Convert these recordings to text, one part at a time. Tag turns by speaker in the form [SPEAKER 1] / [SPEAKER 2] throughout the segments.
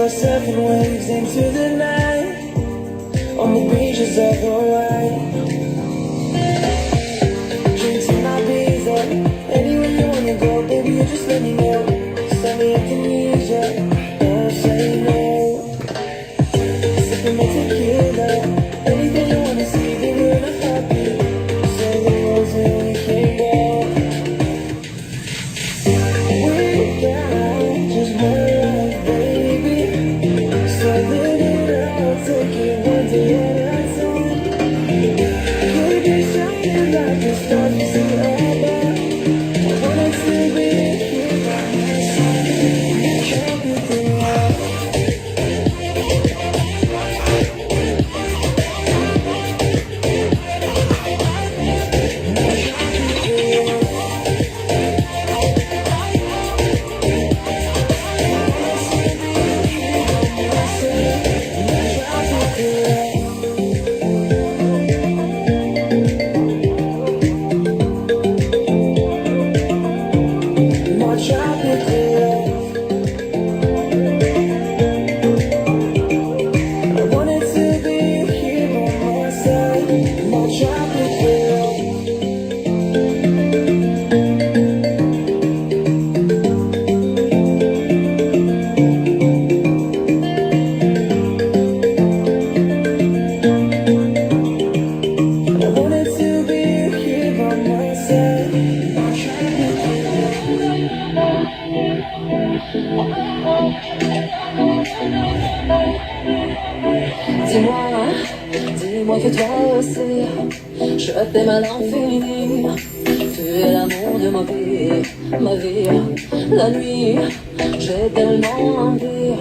[SPEAKER 1] start surfing waves into the night on the beaches of Hawaii. Drinks in my visa, anywhere you wanna go, baby, you just let me know. Send me Indonesia, don't say no. Sipping my tequila, anything you wanna see, baby, when I'm happy. Say the words and we can go. We got just one life, baby. So live it up, take it one day at a time. Could be shining like the stars we see above. I wanna still be here by my side. Everything out. My tropical love. I wanted to be here by my side. My tropical love. I wanted to be here by my side. My tropical
[SPEAKER 2] Dis-moi, dis-moi que toi aussi, je t'aime à l'infini. Tu es l'amour de ma vie, la nuit, j'ai tellement envie.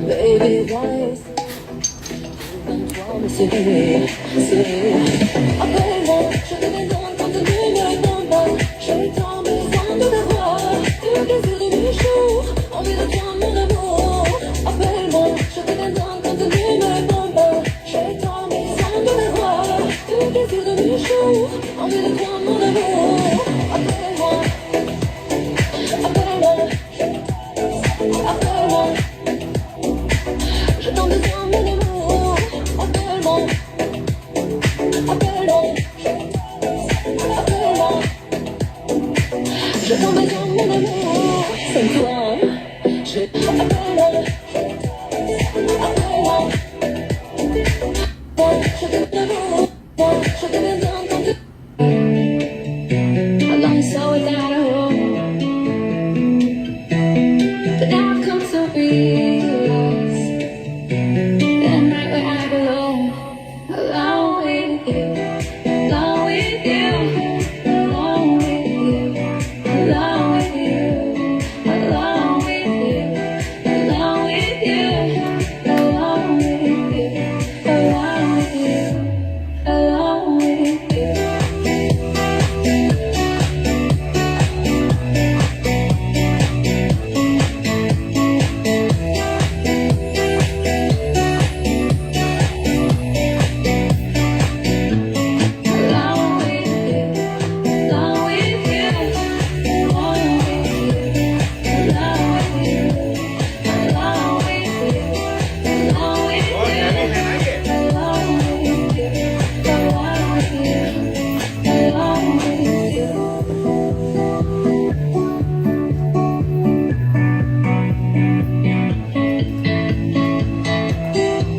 [SPEAKER 2] Baby, viens ici, toi me séduire, appelle-moi, je te demande quand tu ne me réponds pas. J'ai tant besoin de te voir, tu es le désir de mes jours, envie de toi mon amour. Appelle-moi, je te demande quand tu ne me réponds pas. J'ai tant besoin de te voir, tu es le désir de mes jours, envie de toi mon amour. Appelle-moi, appelle-moi, appelle-moi, j'ai tant besoin mon amour. Appelle-moi, appelle-moi, appelle-moi, j'ai tant besoin mon amour. Sans toi, appelle-moi, appelle-moi, je te l'amour, je te besoin quand tu. I long so without a home, but now I've come to realize that night where I belong, alone with you, alone with you, alone with you, alone with you, alone with you, alone with you, alone with you, alone with you, alone with you.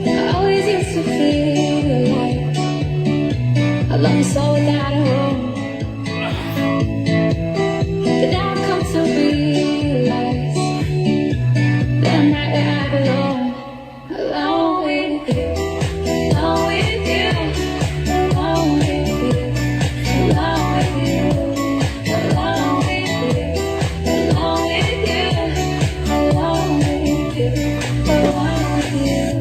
[SPEAKER 2] I always used to feel like I lost so without a home, but now I've come to realize that I'm right where I belong, alone with you, alone with you, alone with you, alone with you, alone with you, alone with you, alone with you, alone with you,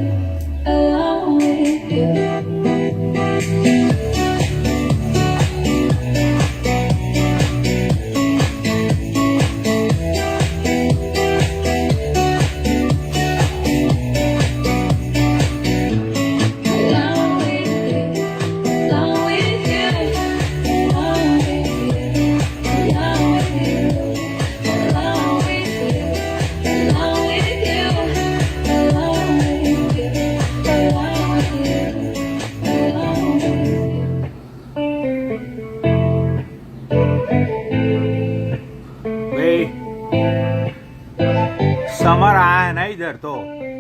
[SPEAKER 2] alone with you.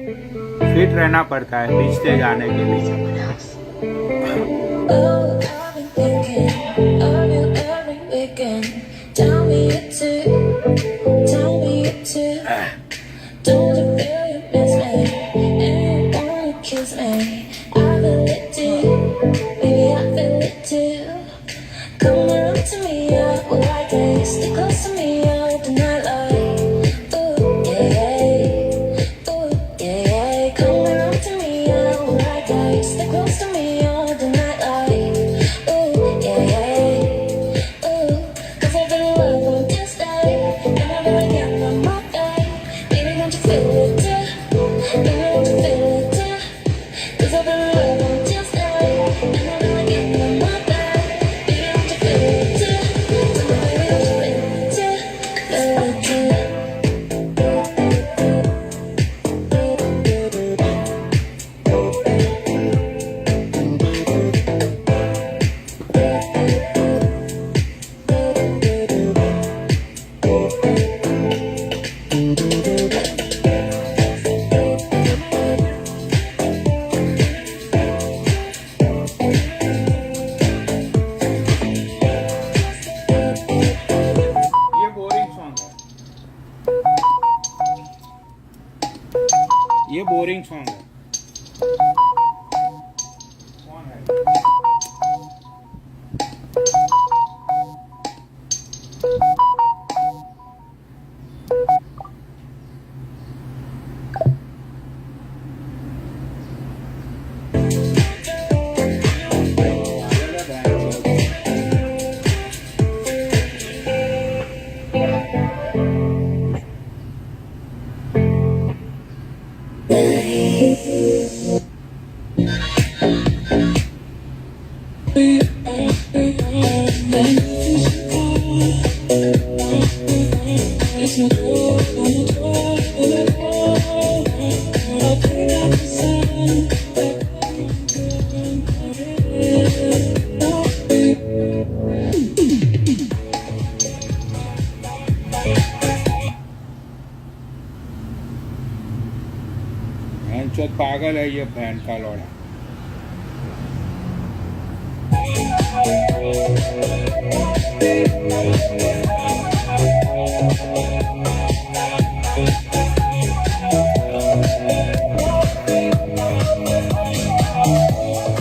[SPEAKER 3] Fit रहना पड़ता है रिश्ते जाने के लिए।
[SPEAKER 2] Oh, I've been thinking of you every weekend. Tell me it too. Tell me it too. Don't you feel you miss me? And you wanna kiss me? I feel it too. Baby, I feel it too. Come around to me, I will like it. Stick close to me, all the night like. Ooh, yeah. Ooh, yeah. Come around to me, I will like it. Stick close to me, all the night like. Ooh, yeah. Ooh, 'cause I feel love on Tuesday, and I feel again on Monday. Baby, don't you feel it too? Baby, don't you feel it too? 'Cause I feel love on Tuesday, and I feel again on Monday. Baby, don't you feel it too? Tell me, baby, don't you feel it too? Feel it too?
[SPEAKER 3] ये boring song है, ये boring song है। कौन है? भैंचोद पागल है ये बहन का लौड़ा।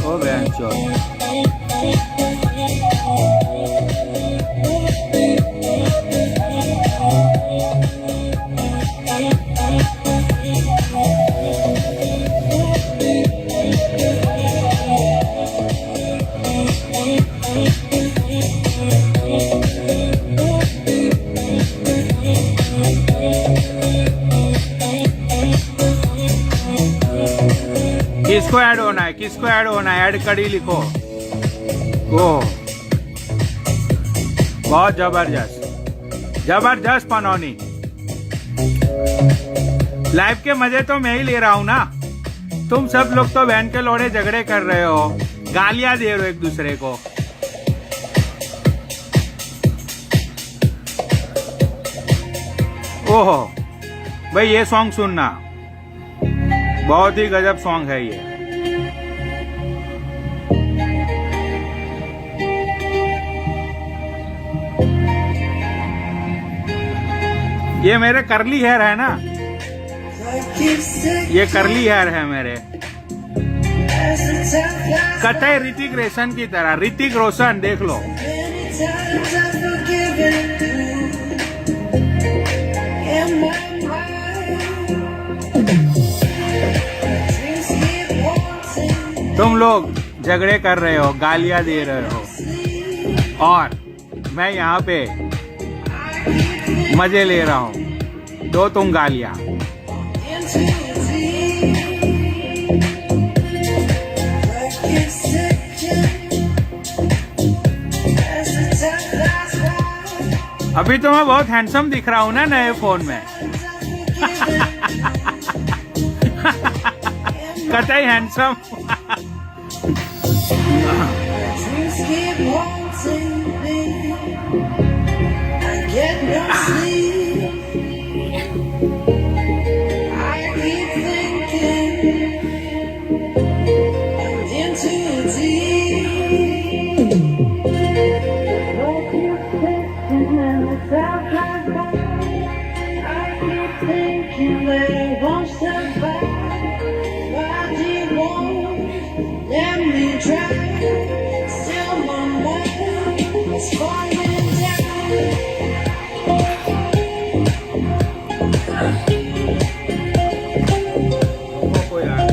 [SPEAKER 3] ओ भैंचोद किसको ऐड होना है, किसको ऐड होना है? ऐड कड़ी लिखो। ओह बहुत जबरदस्त, जबरदस्त पनौनी। लाइव के मजे तो मैं ही ले रहा हूं ना, तुम सब लोग तो बहन के लोड़े झगड़े कर रहे हो, गालियां दे रहे हो एक दूसरे को। ओहो भाई ये सॉन्ग सुनना, बहुत ही गजब सॉन्ग है ये। ये मेरे करली हेयर है ना, ये करली हेयर है मेरे, कतई ऋतिक रोशन की तरह। ऋतिक रोशन देख लो। तुम लोग झगड़े कर रहे हो, गालियां दे रहे हो, और मैं यहाँ पे मजे ले रहा हूँ, दो तुम गालियां। अभी तो मैं बहुत हैंडसम दिख रहा हूँ ना नए फोन में। कतई handsome.
[SPEAKER 1] I keep thinking in too deep. Hope you're thinking when the time flies by. I keep thinking that I won't survive. Why do you won't let me try? Still my mind is falling down.
[SPEAKER 3] को यार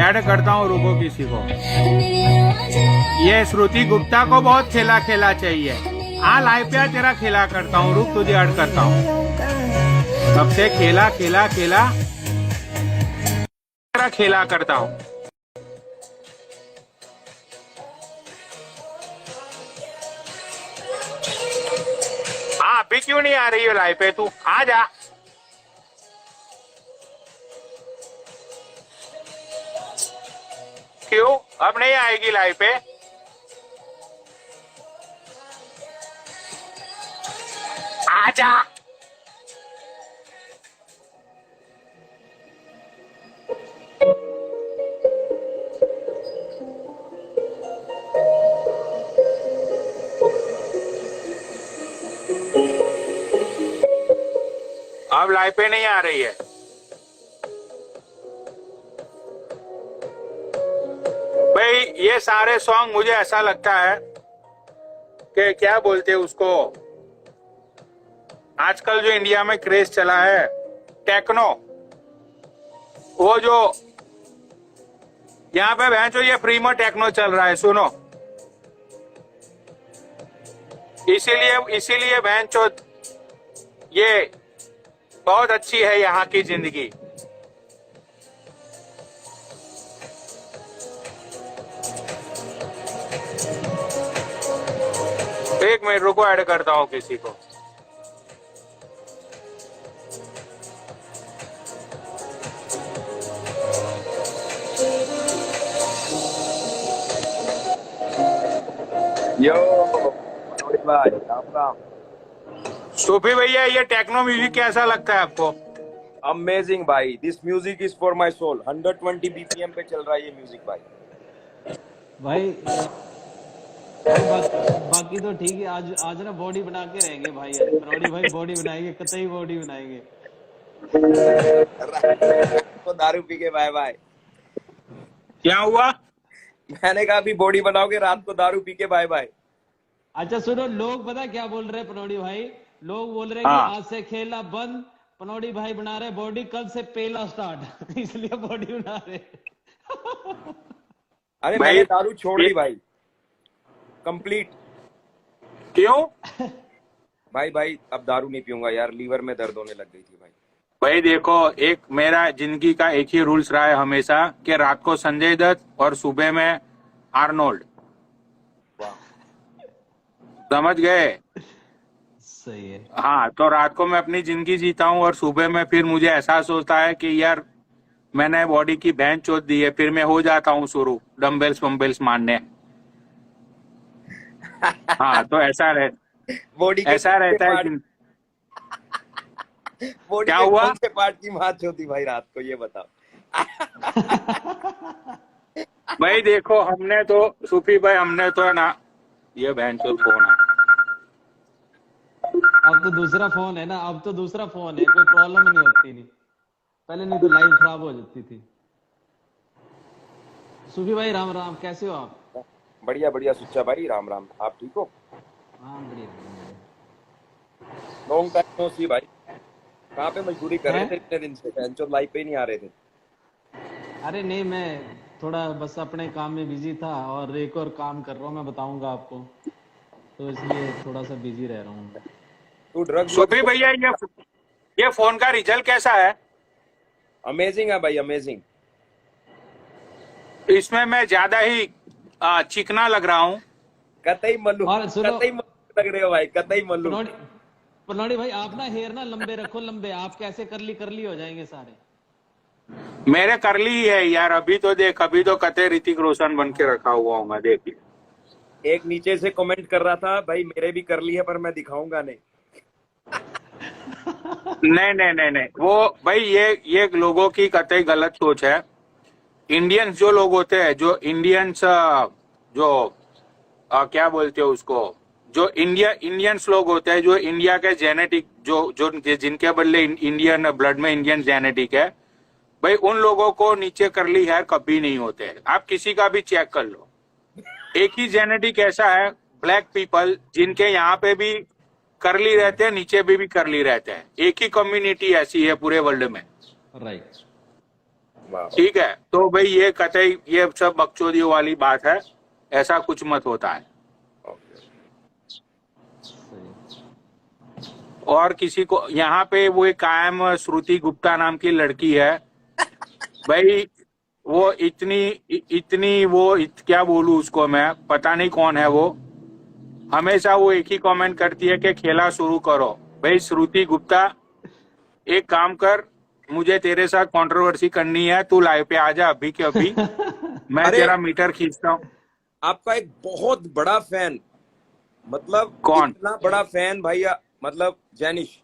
[SPEAKER 3] add करता हूँ, रुको किसी को। ये श्रुति गुप्ता को बहुत खेला खेला चाहिए। लाइव पे तेरा खेला करता हूँ, रुक तुझे ऐड करता हूँ। सबसे खेला खेला खेला तेरा खेला करता हूँ। अभी क्यों नहीं आ रही है लाइव पे? तू आ जा। क्यों अब नहीं आएगी लाइव पे? आजा। अब लाइव पे नहीं आ रही है। भाई ये सारे सॉन्ग मुझे ऐसा लगता है कि क्या बोलते हैं उसको, आजकल जो इंडिया में क्रेज चला है टेक्नो, वो जो यहाँ पे भैंचो ये फ्री में टेक्नो चल रहा है, सुनो। इसीलिए भैंचो ये बहुत अच्छी है यहाँ की जिंदगी। एक मिनट रुको, ऐड करता हूँ किसी को।
[SPEAKER 4] यो भाई राम राम।
[SPEAKER 3] सूफी भैया ये टेक्नो म्यूजिक कैसा लगता है आपको?
[SPEAKER 4] अमेजिंग भाई, this music is for my soul. 120 BPM पे चल रहा है ये म्यूजिक भाई।
[SPEAKER 5] भाई बाकी तो ठीक है। आज ना बॉडी बना के रहेंगे भाई, प्रोडी भाई बॉडी बनाएंगे, कतई बॉडी बनाएंगे।
[SPEAKER 4] तो दारू पी के बाय बाय।
[SPEAKER 3] क्या हुआ?
[SPEAKER 4] मैंने कहा अभी बॉडी बनाओगे, रात को दारू पी के बाय बाय।
[SPEAKER 5] अच्छा सुनो, लोग पता क्या बोल रहे हैं प्रोडी भाई लोग बोल रहे हैं
[SPEAKER 3] हाँ।
[SPEAKER 5] कि आज से खेलना बंद, पनौड़ी भाई बना रहे बॉडी, कल से पहला स्टार्ट इसलिए बॉडी बना रहे।
[SPEAKER 4] अरे
[SPEAKER 3] भाई,
[SPEAKER 4] मैंने दारू छोड़ दी
[SPEAKER 3] ये-
[SPEAKER 4] भाई, कंप्लीट।
[SPEAKER 3] क्यों?
[SPEAKER 4] भाई अब दारू नहीं पीऊंगा यार, लीवर में दर्द होने लग गई थी भाई।
[SPEAKER 3] भाई देखो, एक मेरा जिंदगी का एक ही रूल्स रहा है हमेशा कि रात को संजय दत्त और सुबह में आर्नोल्ड।
[SPEAKER 4] वाह।
[SPEAKER 3] समझ गए?
[SPEAKER 5] सही है।
[SPEAKER 3] हाँ, तो रात को मैं अपनी जिंदगी जीता हूँ और सुबह में फिर मुझे एहसास होता है कि यार मैंने बॉडी की बहन चोद दी है, फिर मैं हो जाता हूँ शुरू डम्बल्स वम्बल्स मारने। हाँ, तो
[SPEAKER 4] बॉडी के
[SPEAKER 3] ऐसा रहता है कि
[SPEAKER 4] बॉडी
[SPEAKER 3] क्या
[SPEAKER 4] के
[SPEAKER 3] हुआ?
[SPEAKER 4] कौन से पार्ट की माच होती भाई रात को, ये बताओ।
[SPEAKER 3] भाई देखो, हमने तो सूफी भाई, हमने तो ना, ये बहन चोद फोन है।
[SPEAKER 5] अब तो दूसरा फोन है ना, अब तो दूसरा फोन है, कोई प्रॉब्लम नहीं होती। नहीं पहले नहीं तो लाइफ खराब हो जाती थी। सूफी भाई राम राम, कैसे हो आप?
[SPEAKER 4] बढ़िया बढ़िया सुच्चा भाई, राम राम। आप ठीक हो?
[SPEAKER 5] हाँ बढ़िया बढ़िया।
[SPEAKER 4] लॉन्ग टाइम नो सी भाई। कहाँ पे मजदूरी कर रहे
[SPEAKER 5] हैं?
[SPEAKER 4] थे इतने दिन से? बेंचो लाइव पे ही नहीं आ रहे थे।
[SPEAKER 5] अरे नहीं, मैं थोड़ा बस अपने काम में बिजी था और एक और काम कर रहा हूँ, मैं बताऊंगा आपको, तो इसलिए थोड़ा सा बिजी रह रहा हूँ।
[SPEAKER 4] तू ड्रग्स
[SPEAKER 3] सूफी भैया, ये फोन का रिजल्ट कैसा है?
[SPEAKER 4] अमेजिंग है भाई, अमेजिंग।
[SPEAKER 3] इसमें मैं ज्यादा ही चिकना लग रहा हूँ।
[SPEAKER 4] कतई मल्लू,
[SPEAKER 5] और सुनो,
[SPEAKER 4] कतई मल्लू लग रहे हो भाई, कतई मल्लू।
[SPEAKER 5] पनौड़ी भाई आप ना हेयर ना लंबे रखो, लंबे। आप कैसे करली हो जाएंगे सारे।
[SPEAKER 3] मेरे करली ही है यार, अभी तो देख, अभी तो कते ऋतिक रोशन बन के रखा हुआ हूँ मैं, देख।
[SPEAKER 4] एक नीचे से कमेंट कर रहा था भाई मेरे भी कर ली है पर मैं दिखाऊंगा नहीं।
[SPEAKER 3] नहीं, वो भाई ये लोगों की कतई गलत सोच है। इंडियंस जो लोग होते हैं, जो इंडियंस जो क्या बोलते हो उसको, जो इंडियंस लोग होते हैं, जो इंडिया के जेनेटिक, जो जिनके बदले इंडियन ब्लड में इंडियन जेनेटिक है, भाई उन लोगों को नीचे करली हेयर कभी नहीं होते हैं। आप किसी का भी चेक कर लो, एक ही जेनेटिक ऐसा है, ब्लैक पीपल, जिनके यहाँ पे भी करली रहते हैं, नीचे भी करली रहते हैं। एक ही कम्युनिटी ऐसी है पूरे वर्ल्ड में।
[SPEAKER 5] राइट।
[SPEAKER 3] ठीक है, तो भाई ये कतई ये सब बकचोदियों वाली बात है, ऐसा कुछ मत होता है। और किसी को यहाँ पे वो एक कायम श्रुति गुप्ता नाम की लड़की है भाई, वो इतनी क्या बोलूं उसको मैं, पता नहीं कौन है वो। हमेशा वो एक ही कमेंट करती है कि खेला शुरू करो। भाई श्रुति गुप्ता, एक काम कर, मुझे तेरे साथ कंट्रोवर्सी करनी है, तू लाइव पे आ जा अभी के अभी। मैं
[SPEAKER 4] अरे,
[SPEAKER 3] तेरा मीटर खींचता हूँ।
[SPEAKER 4] आपका एक बहुत बड़ा फैन, मतलब
[SPEAKER 3] कौन?
[SPEAKER 4] इतना बड़ा फैन भाई, मतलब जैनिश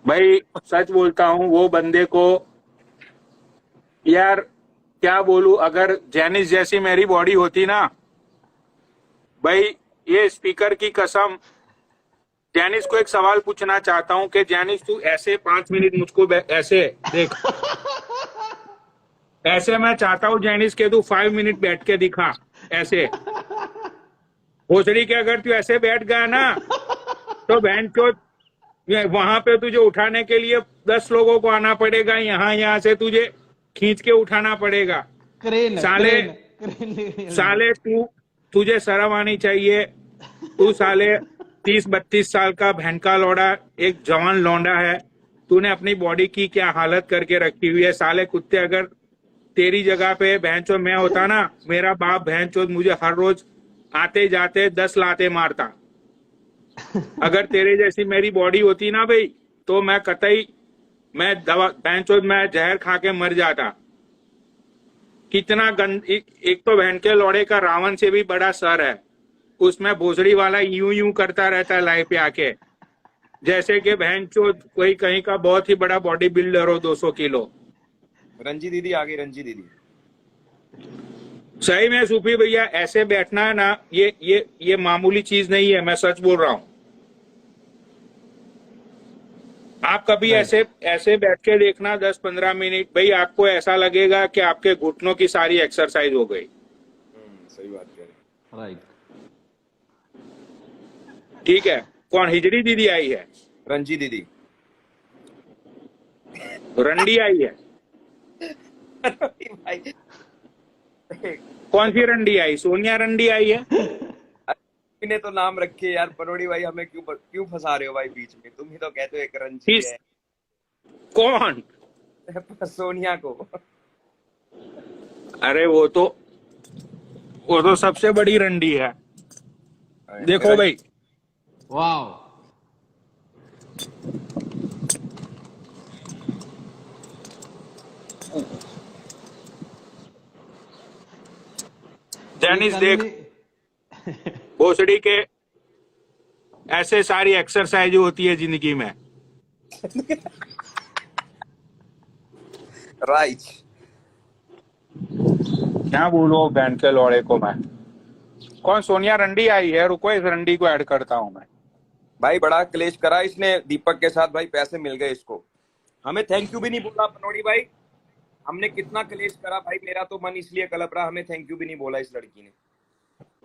[SPEAKER 3] भाई सच बोलता हूँ, वो बंदे को यार क्या बोलूं, अगर जैनिस जैसी मेरी बॉडी होती ना भाई, ये स्पीकर की कसम, जैनिस को एक सवाल पूछना चाहता हूं कि जैनिस तू ऐसे 5 मिनट मुझको ऐसे देख, ऐसे मैं चाहता हूं जैनिस के तू 5 मिनट बैठ के दिखा ऐसे। भोसड़ी के अगर तू ऐसे बैठ गया ना तो बहन चो वहां पे तुझे उठाने के लिए 10 लोगों को आना पड़ेगा, यहाँ से तुझे खींच के उठाना पड़ेगा।
[SPEAKER 5] क्रेन
[SPEAKER 3] साले तुझे शर्म आनी चाहिए। तू साले 30-32 साल का बहन का लौड़ा, एक जवान लौंडा है, तूने अपनी बॉडी की क्या हालत करके रखी हुई है। साले कुत्ते, अगर तेरी जगह पे बहनचोद मैं होता ना, मेरा बाप बहनचोद मुझे हर रोज आते जाते 10 लाते मारता। अगर तेरे जैसी मेरी बॉडी होती ना भाई, तो मैं कतई मैं दवा बहनचोद मैं जहर खा के मर जाता। कितना एक तो बहन के लौड़े का रावण से भी बड़ा सर है, उसमें भोसड़ी वाला यूं करता रहता है लाइव पे आके, जैसे कि बहनचोद कोई कहीं का बहुत ही बड़ा बॉडी बिल्डर हो 200 किलो।
[SPEAKER 4] रंजी दीदी आ गई, रंजी दीदी।
[SPEAKER 3] सही में सूफी भैया, ऐसे बैठना है ना, ये मामूली चीज नहीं है, मैं सच बोल रहा हूं। आप कभी ऐसे बैठ के देखना 10-15 मिनट, भाई आपको ऐसा लगेगा कि आपके घुटनों की सारी एक्सरसाइज हो गई।
[SPEAKER 4] सही बात कह रहे।
[SPEAKER 5] राइट।
[SPEAKER 3] ठीक है। कौन हिजड़ी दीदी आई है?
[SPEAKER 4] रंजी दीदी।
[SPEAKER 3] रंडी आई है?
[SPEAKER 4] भाई
[SPEAKER 3] कौन सी रंडी आई? सोनिया रंडी आई है?
[SPEAKER 4] ने तो नाम रखे यार, पनोड़ी भाई हमें क्यों फंसा रहे हो भाई बीच में? तुम ही तो कहते हो एक रंजी
[SPEAKER 3] किस?
[SPEAKER 4] है।
[SPEAKER 3] कौन?
[SPEAKER 4] सोनिया को।
[SPEAKER 3] अरे वो तो सबसे बड़ी रंडी है। देखो भाई,
[SPEAKER 5] वाह।
[SPEAKER 3] डेनिस देख, भोसड़ी के ऐसे सारी एक्सरसाइज होती है जिंदगी में।
[SPEAKER 4] राइट।
[SPEAKER 3] क्या बोलो बहन के लौड़े को मैं। कौन? सोनिया रंडी आई है? रुको इस रंडी को ऐड करता हूं मैं।
[SPEAKER 4] भाई बड़ा क्लेश करा इसने दीपक के साथ, भाई पैसे मिल गए इसको। हमें थैंक यू भी नहीं बोला पनोड़ी भाई। हमने कितना क्लेश करा भाई, मेरा तो मन इसलिए कलप रहा, हमें थैंक यू भी नहीं बोला इस लड़की ने।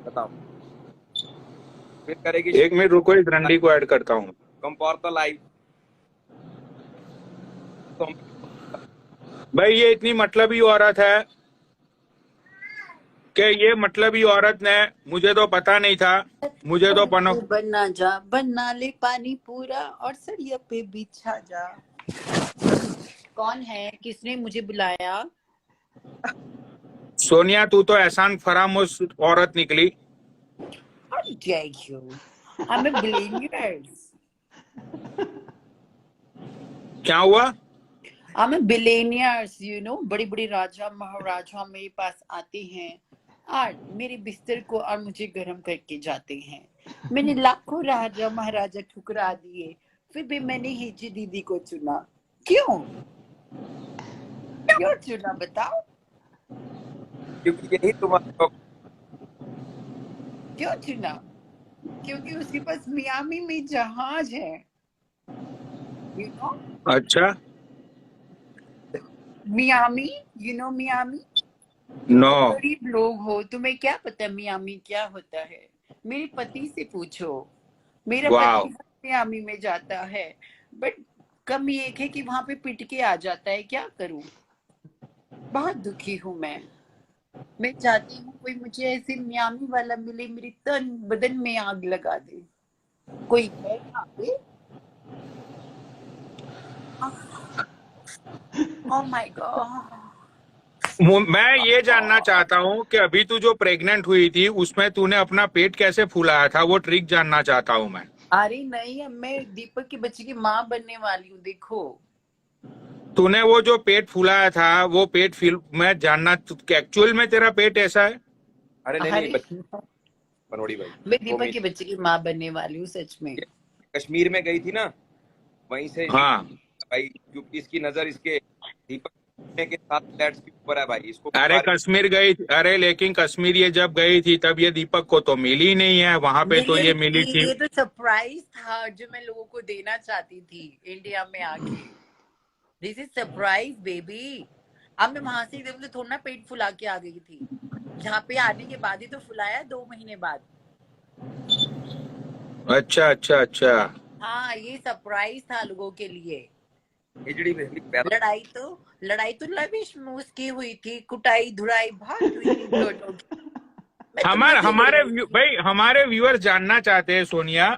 [SPEAKER 4] बताओ फिर करेगी।
[SPEAKER 3] एक मिनट रुको, इस रंडी को ऐड करता हूँ।
[SPEAKER 4] कंपोर्ता लाइव। तो
[SPEAKER 3] भाई ये इतनी मतलबी औरत है कि ये मतलबी औरत ने, मुझे तो पता नहीं था, मुझे तो पनो
[SPEAKER 6] बनना जा, बनना ले पानी पूरा और सरिया पे बिछा जा। कौन है? किसने मुझे बुलाया?
[SPEAKER 3] सोनिया तू तो एहसान फरामोश औरत निकली।
[SPEAKER 6] How dare you? I'm a billionaire.
[SPEAKER 3] क्या हुआ?
[SPEAKER 6] I'm a billionaire, you know. बड़ी बड़ी राजा महाराजा मेरे पास आते हैं और मेरे बिस्तर को और मुझे गर्म करके जाते हैं। मैंने लाखों राजा महाराजा ठुकरा दिए, फिर भी मैंने हिजी दीदी को चुना। क्यों चुना बताओ?
[SPEAKER 4] क्योंकि यही तुम्हारा।
[SPEAKER 6] क्यों चुना? क्योंकि उसके पास मियामी में जहाज है, you know?
[SPEAKER 3] अच्छा,
[SPEAKER 6] Miami, you know Miami?
[SPEAKER 3] No.
[SPEAKER 6] गरीब लोग हो, तुम्हें क्या पता मियामी क्या होता है? मेरे पति से पूछो। मेरा
[SPEAKER 3] वाव।
[SPEAKER 6] पति मियामी में जाता है, बट कमी एक है कि वहां पे पिट के आ जाता है। क्या करूं? बहुत दुखी हूँ मैं चाहती हूँ कोई मुझे ऐसे मियामी वाला मिले, मेरे तन बदन में आग लगा दे। कोई है यहाँ पे? Oh my God.
[SPEAKER 3] मैं ये जानना चाहता हूँ कि अभी तू जो प्रेग्नेंट हुई थी उसमें तूने अपना पेट कैसे फुलाया था, वो ट्रिक जानना चाहता हूँ मैं।
[SPEAKER 6] अरे नहीं, मैं दीपक के बच्चे की माँ बनने वाली हूँ। देखो
[SPEAKER 3] तूने वो जो पेट फुलाया था वो पेट मैं जानना, एक्चुअल में तेरा पेट ऐसा है?
[SPEAKER 4] अरे नहीं
[SPEAKER 6] अरे
[SPEAKER 4] पनोड़ी भाई,
[SPEAKER 6] मैं दीपक के बच्चे की माँ बनने वाली हूँ सच में।
[SPEAKER 4] कश्मीर में गई थी ना, वहीं से।
[SPEAKER 3] हाँ
[SPEAKER 4] भाई क्योंकि इसकी नजर इसके दीपक के साथ फ्लैट्स के ऊपर है भाई, इसको।
[SPEAKER 3] अरे कश्मीर गई, अरे लेकिन कश्मीर ये जब गई थी तब ये दीपक को तो मिली नहीं है, वहां पे तो ये मिली थी।
[SPEAKER 6] ये तो सरप्राइज था जो मैं लोगों को देना चाहती थी इंडिया में आके। This is surprise baby. अब मैं वहां से एकदम से थोड़ा ना पेट फुला के आ गई थी, यहाँ पे आने के बाद ही तो फुलाया 2 महीने बाद।
[SPEAKER 3] अच्छा अच्छा अच्छा।
[SPEAKER 6] हाँ, ये सरप्राइज था लोगों के लिए।
[SPEAKER 4] हिजड़ी में
[SPEAKER 6] लड़ाई तो लविश में उसकी हुई थी, कुटाई धुड़ाई बहुत हुई थी दोनों की।
[SPEAKER 3] हमारे व्यूअर्स जानना चाहते हैं सोनिया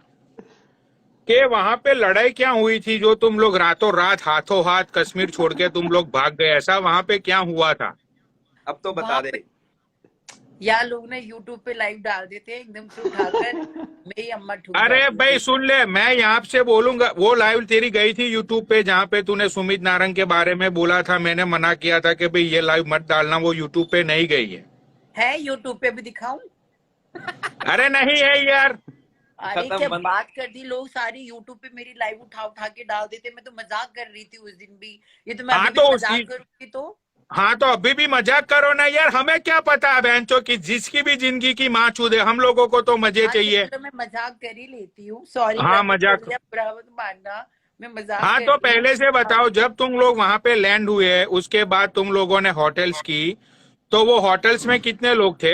[SPEAKER 3] कि वहां पे लड़ाई क्या हुई थी जो तुम लोग रातों रात हाथों हाथ कश्मीर छोड़ के तुम लोग भाग गए, ऐसा वहां पे क्या हुआ था?
[SPEAKER 4] अब तो बता दे
[SPEAKER 6] यार। लोग ना यूट्यूब पे लाइव डाल देते हैं एकदम से उठाकर, मेरी अम्मा ठुक
[SPEAKER 3] अरे
[SPEAKER 6] जाती
[SPEAKER 3] भाई
[SPEAKER 6] है।
[SPEAKER 3] सुन ले, मैं यहाँ से बोलूंगा, वो लाइव तेरी गई थी यूट्यूब पे जहाँ पे तूने सुमित नारंग के बारे में बोला था, मैंने मना किया था कि भाई ये लाइव मत डालना, वो यूट्यूब पे नहीं गई है
[SPEAKER 6] यूट्यूब पे भी दिखाऊं?
[SPEAKER 3] अरे नहीं है यार।
[SPEAKER 6] अरे क्या बात कर दी, लोग सारी यूट्यूब पे मेरी लाइव उठा उठा के डाल देते। मैं तो मजाक कर रही थी उस दिन भी, ये तो मैं
[SPEAKER 3] हाँ,
[SPEAKER 6] अभी भी मजाक करूंगी तो।
[SPEAKER 3] हाँ तो अभी भी मजाक करो ना यार, हमें क्या पता बहनचो की जिसकी भी जिंदगी की माँ चूदे, हम लोगों को तो मजे चाहिए।
[SPEAKER 6] तो मैं मजाक कर ही लेती हूँ, सॉरी।
[SPEAKER 3] हाँ मजाक,
[SPEAKER 6] बराबर मानना, मैं मजाक।
[SPEAKER 3] हाँ तो पहले से बताओ, जब तुम लोग वहां पे लैंड हुए उसके बाद तुम लोगों ने होटल्स की, तो वो होटल्स में कितने लोग थे?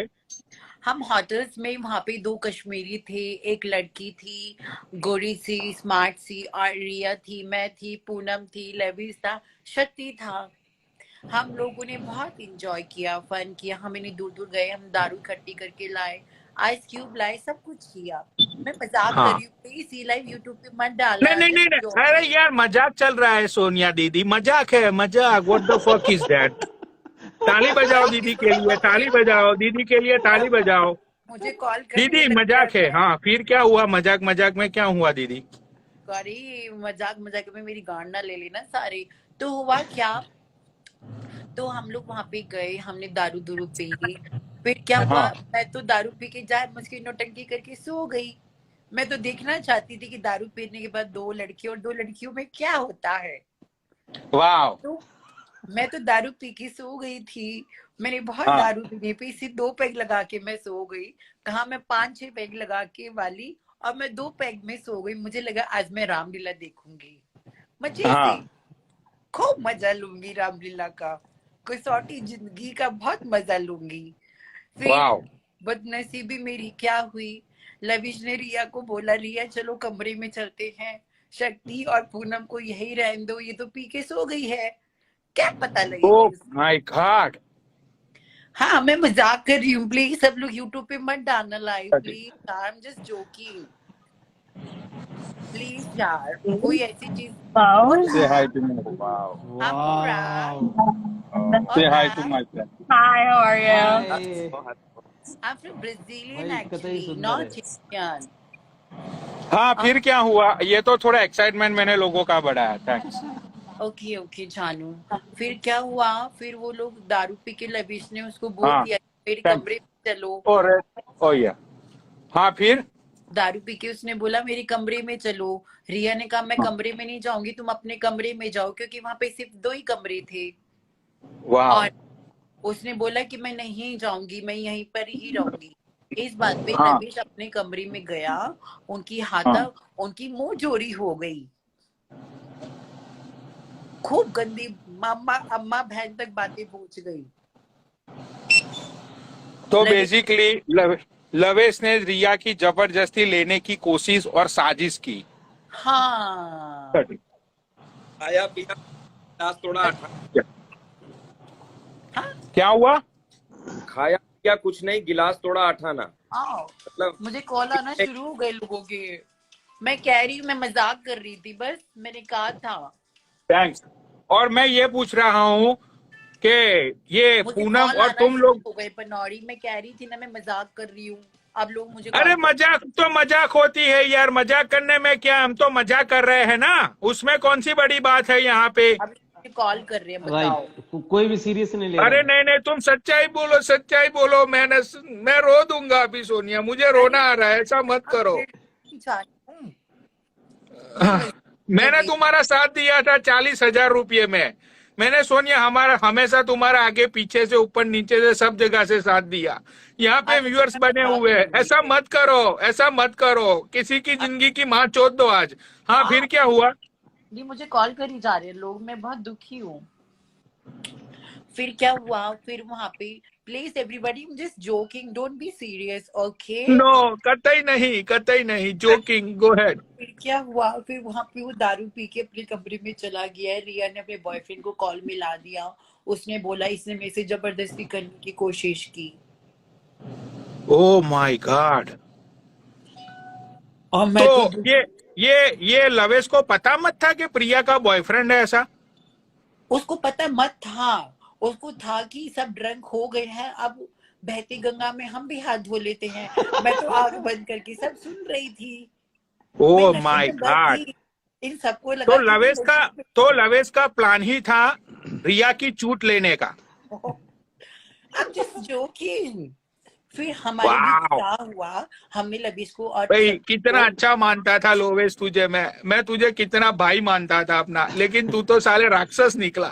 [SPEAKER 6] हम होटल्स में वहां पे 2 कश्मीरी थे, एक लड़की थी, गोरी सी, स्मार्ट सी, और रिया थी, मैं थी, पूनम थी, लेविस था, शक्ति था। हम लोगों ने बहुत इंजॉय किया, फन किया। हम इन्हें दूर दूर गए, हम दारू इकट्ठी करके लाए, आइस क्यूब लाए, सब कुछ किया। मैं मजाक कर
[SPEAKER 3] हाँ।
[SPEAKER 6] रही हूँ, प्लीज ये लाइव यूट्यूब पे मत
[SPEAKER 3] नहीं
[SPEAKER 6] डालना,
[SPEAKER 3] नहीं नहीं
[SPEAKER 6] जस्ट
[SPEAKER 3] नहीं, अरे
[SPEAKER 6] जोकिंग।
[SPEAKER 3] यार मजाक चल रहा है सोनिया दीदी, मजाक है मजाक, what the fuck is that. ताली बजाओ दीदी के लिए, ताली बजाओ दीदी के लिए, ताली बजाओ।
[SPEAKER 6] मुझे कॉल करने
[SPEAKER 3] दीदी
[SPEAKER 6] लग गया
[SPEAKER 3] मजाक है,
[SPEAKER 6] है।
[SPEAKER 3] हाँ फिर क्या हुआ, मजाक मजाक में क्या हुआ दीदी?
[SPEAKER 6] अरे मजाक मजाक में मेरी गांड ना ले लेना सारी। तो हुआ क्या, तो हम लोग वहां पे गए, हमने दारू दूरू पी। फिर क्या हुआ,
[SPEAKER 3] हाँ।
[SPEAKER 6] मैं तो दारू पी के जाए मुझकी नौटंकी करके सो गई। मैं तो देखना चाहती थी कि दारू पीने के बाद 2 लड़के और 2 लड़कियों में क्या होता है।
[SPEAKER 3] वाह।
[SPEAKER 6] तो मैं तो दारू पी के सो गई थी। मैंने बहुत
[SPEAKER 3] हाँ
[SPEAKER 6] दारू पी पी, सिर्फ 2 पैग लगा के मैं सो गई। कहा मैं 5-6 पैग लगा के वाली, और मैं 2 पैग में सो गई। मुझे लगा आज मैं रामलीला देखूंगी, मजे से
[SPEAKER 3] हाँ।
[SPEAKER 6] खूब मजा लूंगी रामलीला का, कसौटी जिंदगी का बहुत मजा लूंगी। फिर
[SPEAKER 3] वाह।
[SPEAKER 6] बदनसीबी मेरी क्या हुई, लविश ने रिया को बोला, रिया चलो कमरे में चलते हैं, शक्ति और पूनम को यही रहने दो, ये तो पी के सो गई है, क्या पता
[SPEAKER 3] ओ
[SPEAKER 6] लगेगी उसको।
[SPEAKER 3] My God.
[SPEAKER 6] हाँ मैं मजाक कर रही हूँ, प्लीज सब लोग यूट्यूब पे मत डालना live, please, I am just joking, please यार, कोई ऐसी चीज
[SPEAKER 3] से
[SPEAKER 6] होता।
[SPEAKER 3] Hi to me. Wow.
[SPEAKER 6] I'm alright.
[SPEAKER 5] वाह।
[SPEAKER 3] से hi to
[SPEAKER 6] Alright.
[SPEAKER 3] My friend.
[SPEAKER 1] Hi, how are you?
[SPEAKER 5] Hi
[SPEAKER 6] I'm from Brazilian
[SPEAKER 5] भाई कतई
[SPEAKER 6] actually,
[SPEAKER 5] सुंदर
[SPEAKER 6] not
[SPEAKER 5] है।
[SPEAKER 6] Indian.
[SPEAKER 3] हाँ फिर क्या हुआ, ये तो थोड़ा एक्साइटमेंट मैंने लोगों का बढ़ाया, थैंक्स।
[SPEAKER 6] ओके ओके जानू। फिर क्या हुआ, फिर वो लोग दारू पी के लविश ने उसको बोल
[SPEAKER 3] हाँ
[SPEAKER 6] दिया मेरे
[SPEAKER 3] थैंक्स।
[SPEAKER 6] कमरे में चलो।
[SPEAKER 3] और ओ या, हाँ फिर।
[SPEAKER 6] दारू पी के उसने बोला मेरे कमरे में चलो। रिया ने कहा मैं कमरे में नहीं जाऊंगी, तुम अपने कमरे में जाओ, क्योंकि वहां पे सिर्फ 2 ही कमरे थे।
[SPEAKER 3] वाह।
[SPEAKER 6] और उसने बोला कि मैं नहीं जाऊंगी, मैं यहीं पर ही रहूंगी। इस बात पे
[SPEAKER 3] हाँ
[SPEAKER 6] लविश अपने कमरे में गया, उनकी
[SPEAKER 3] हाँ।
[SPEAKER 6] उनकी मुंह जोरी हो गई, खूब गंदी मामा अम्मा बहन तक बातें पहुंच गई।
[SPEAKER 3] तो
[SPEAKER 6] लविश
[SPEAKER 3] बेसिकली लवेश ने रिया की जबरदस्ती लेने की कोशिश और साजिश की।
[SPEAKER 6] हाँ
[SPEAKER 4] खाया पिया गिलास तोड़ा आटा,
[SPEAKER 6] हाँ
[SPEAKER 3] क्या हुआ?
[SPEAKER 4] खाया पिया कुछ नहीं, गिलास तोड़ा आठाना,
[SPEAKER 6] आओ।
[SPEAKER 4] मतलब
[SPEAKER 6] मुझे कॉल आना शुरू हो गए लोगों के। मैं कह रही हूँ, मैं मजाक कर रही थी, बस मैंने कहा था।
[SPEAKER 3] थैंक्स। और मैं ये पूछ रहा हूँ कि ये
[SPEAKER 6] मुझे
[SPEAKER 3] पूनम
[SPEAKER 6] कॉल
[SPEAKER 3] और
[SPEAKER 6] आना
[SPEAKER 3] तुम
[SPEAKER 6] शुरू
[SPEAKER 3] लोग,
[SPEAKER 6] हो गए पनौड़ी, मैं कह रही थी ना मैं मजाक कर रही हूँ, अब लोग मुझे
[SPEAKER 3] अरे
[SPEAKER 6] कॉल कर।
[SPEAKER 3] मजाक तो मजाक होती है यार, मजाक करने में क्या, हम तो मजाक कर रहे हैं ना, उसमें कौन सी बड़ी बात है यहाँ पे?
[SPEAKER 6] अब मुझे कॉल कर रहे हैं, बताओ।
[SPEAKER 5] राइट, कोई भी सीरियस नहीं ले
[SPEAKER 3] अरे
[SPEAKER 5] रहा।
[SPEAKER 3] नहीं नहीं, तुम सच्चाई बोलो, सच्चाई बोलो। मैं रो दूंगा अभी सोनिया, मुझे रोना आ रहा है, ऐसा मत
[SPEAKER 6] अब
[SPEAKER 3] करो।
[SPEAKER 6] मैं जानती हूँ, मुझे
[SPEAKER 3] मैंने
[SPEAKER 6] लगी
[SPEAKER 3] तुम्हारा साथ दिया था 40,000 रुपये में। मैंने सोनिया हमारा हमेशा तुम्हारा आगे पीछे से ऊपर नीचे से सब जगह से साथ दिया। यहाँ पे
[SPEAKER 6] आज तो
[SPEAKER 3] व्यूअर्स
[SPEAKER 6] मैं
[SPEAKER 3] बने
[SPEAKER 6] मजाक
[SPEAKER 3] हुए हैं,
[SPEAKER 6] कर रही
[SPEAKER 3] ऐसा
[SPEAKER 6] थी।
[SPEAKER 3] मत करो, ऐसा मत करो, किसी की जिंदगी की माँ चोद दो आज। हाँ फिर क्या हुआ?
[SPEAKER 6] ये मुझे कॉल कर ही जा रहे हैं लोग, मैं बहुत दुखी हूँ। फिर क्या हुआ, फिर वहां पे, please everybody, just joking, don't be serious, okay.
[SPEAKER 3] No, कतई नहीं, कतई नहीं, जोकिंग, गो हेड।
[SPEAKER 6] फिर क्या हुआ, फिर वहां पे वो दारू पी के अपने कमरे में चला गया है। रिया ने अपने बॉयफ्रेंड को कॉल मिला दिया, उसने बोला इसने मेरे से जबरदस्ती करने की कोशिश की।
[SPEAKER 3] Oh my God.
[SPEAKER 6] और मैं
[SPEAKER 3] तो
[SPEAKER 6] तो
[SPEAKER 3] ये लवेश को पता मत था कि प्रिया का बॉयफ्रेंड है ऐसा?
[SPEAKER 6] उसको पता मत था, उसको था कि सब ड्रंक हो गए हैं, अब बहती गंगा में हम भी हाथ धो लेते हैं। मैं तो आंख बंद करके सब सुन रही थी, मैं
[SPEAKER 3] ओ
[SPEAKER 6] नशे
[SPEAKER 3] माय
[SPEAKER 6] में मत
[SPEAKER 3] गॉड।
[SPEAKER 6] थी। इन सबको
[SPEAKER 3] तो
[SPEAKER 6] लगा कि मैं नशे में
[SPEAKER 3] तो लवेश का प्लान ही था रिया की चूट लेने का।
[SPEAKER 6] हूँ। I'm just joking। फिर हमारे बीच
[SPEAKER 3] वाह
[SPEAKER 6] क्या हुआ, हमने लबीश को और
[SPEAKER 3] भाई,
[SPEAKER 6] शक्ति
[SPEAKER 3] कितना
[SPEAKER 6] को,
[SPEAKER 3] अच्छा मानता था लोवेश तुझे, मैं तुझे कितना भाई मानता था अपना, लेकिन तू तो साले राक्षस निकला।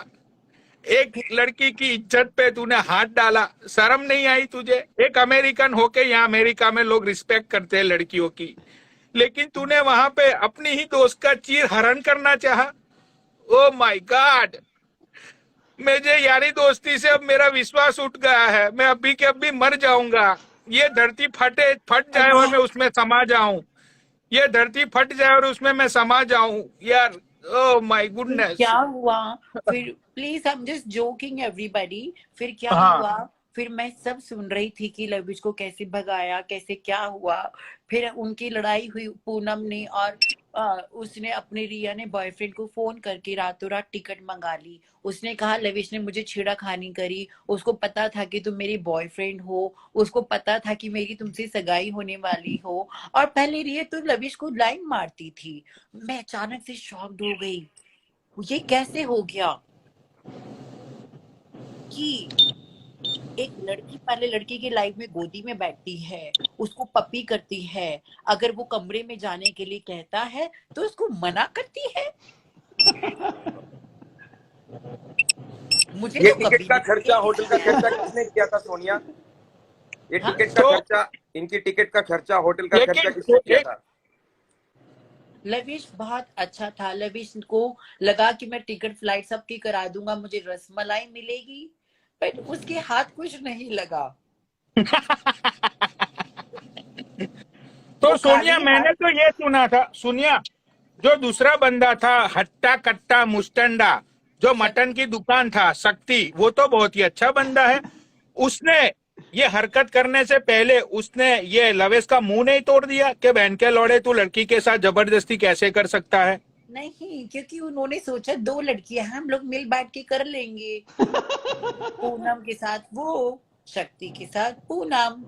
[SPEAKER 3] एक
[SPEAKER 6] फिर
[SPEAKER 3] लड़की की इज्जत पे तूने हाथ डाला, शर्म नहीं आई तुझे? एक अमेरिकन होके, यहाँ अमेरिका में लोग रिस्पेक्ट करते हैं लड़कियों की, लेकिन तूने वहां पे अपनी ही दोस्त का चीर हरण करना चाहा। Oh my God. मुझे यारी दोस्ती से अब मेरा विश्वास उठ गया है, मैं अभी के अभी मर जाऊंगा। ये धरती फट जाए और मैं उसमें समा जाऊं, ये धरती फट जाए और उसमें मैं समा जाऊं यार। ओह माय
[SPEAKER 6] फिर
[SPEAKER 3] गुडनेस।
[SPEAKER 6] क्या हुआ? फिर please I am just joking everybody. फिर क्या
[SPEAKER 3] हाँ
[SPEAKER 6] हुआ? फिर मैं सब सुन रही थी कि लविश को कैसे भगाया, कैसे क्या हुआ। फिर उनकी लड़ाई हुई पूनम ने और उसने अपने रिया ने बॉयफ्रेंड को फोन करके रातों रात टिकट मंगा ली। उसने कहा लविश ने मुझे छेड़खानी करी, उसको पता था कि तुम मेरी बॉयफ्रेंड हो, उसको पता था कि मेरी तुमसे सगाई होने वाली हो। और पहले रिया तो लविश को लाइन मारती थी। मैं अचानक से शॉक्ड हो गई, ये कैसे हो गया कि एक लड़की पहले लड़की की लाइफ में गोदी में बैठती है, उसको पपी करती है, अगर वो कमरे में जाने के लिए कहता है तो उसको मना करती है। मुझे
[SPEAKER 4] ये
[SPEAKER 6] तो
[SPEAKER 4] टिकट
[SPEAKER 6] कभी
[SPEAKER 4] का
[SPEAKER 6] नहीं
[SPEAKER 4] खर्चा,
[SPEAKER 6] देखी
[SPEAKER 4] होटल का
[SPEAKER 6] है।
[SPEAKER 4] खर्चा किसने किया था सोनिया? ये
[SPEAKER 6] हाँ?
[SPEAKER 4] टिकट का
[SPEAKER 3] तो
[SPEAKER 4] खर्चा, इनकी टिकट का खर्चा, होटल का खर्चा
[SPEAKER 3] लेकिन
[SPEAKER 4] किसने किया था?
[SPEAKER 6] लविश बहुत अच्छा था। लविश को लगा कि मैं टिकट फ्लाइट सबकी करा दूंगा, मुझे रसमलाई मिलेगी, बट उसके हाथ कुछ नहीं लगा। वो
[SPEAKER 3] तो सोनिया
[SPEAKER 6] खाली हाथ।
[SPEAKER 3] मैंने तो ये सुना था, सुनिया, जो दूसरा बंदा था हट्टा कट्टा मुस्टंडा, जो मटन की दुकान था शक्ति, वो तो बहुत ही अच्छा बंदा है। उसने ये हरकत करने से पहले उसने ये लवेश का मुंह नहीं तोड़ दिया कि बहन के लौड़े तू लड़की के साथ जबरदस्ती कैसे कर सकता है?
[SPEAKER 6] नहीं, क्योंकि उन्होंने सोचा दो लड़कियां हैं, हम लोग मिल बांट के कर लेंगे। पूनम के साथ वो, शक्ति के साथ पूनम,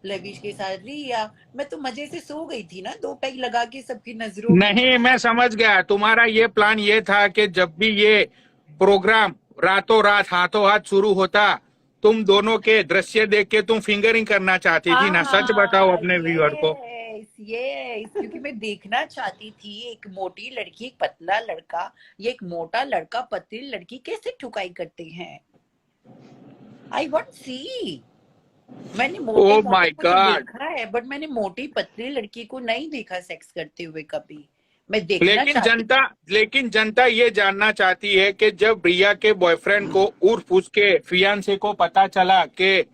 [SPEAKER 6] लविश के साथ रिया। मैं तो मजे से सो गई थी ना, दो पैग लगा के सबकी नजरों में।
[SPEAKER 3] नहीं, मैं समझ गया तुम्हारा ये प्लान ये था कि जब भी ये प्रोग्राम रातों रात हाथों हाथ शुरू होता, तुम दोनों के दृश्य देख के तुम फिंगरिंग करना चाहती थी ना? सच बताओ अपने व्यूअर को।
[SPEAKER 6] यस यस, क्योंकि मैं देखना चाहती थी एक मोटी लड़की, एक पतला लड़का, ये एक मोटा लड़का पतली लड़की कैसे ठुकाई करते हैं। I want see. मैंने मोटे
[SPEAKER 3] ओह
[SPEAKER 6] मोटे
[SPEAKER 3] माय
[SPEAKER 6] को तो
[SPEAKER 3] गॉड।
[SPEAKER 6] देखा है, बट मैंने मोटी पतली लड़की को नहीं देखा सेक्स करते हुए कभी। मैं देखना
[SPEAKER 3] लेकिन
[SPEAKER 6] चाहती।
[SPEAKER 3] जनता लेकिन जनता ये जानना चाहती है कि जब रिया के बॉयफ्रेंड को उर्फ उसके फियांसे को पता चला कि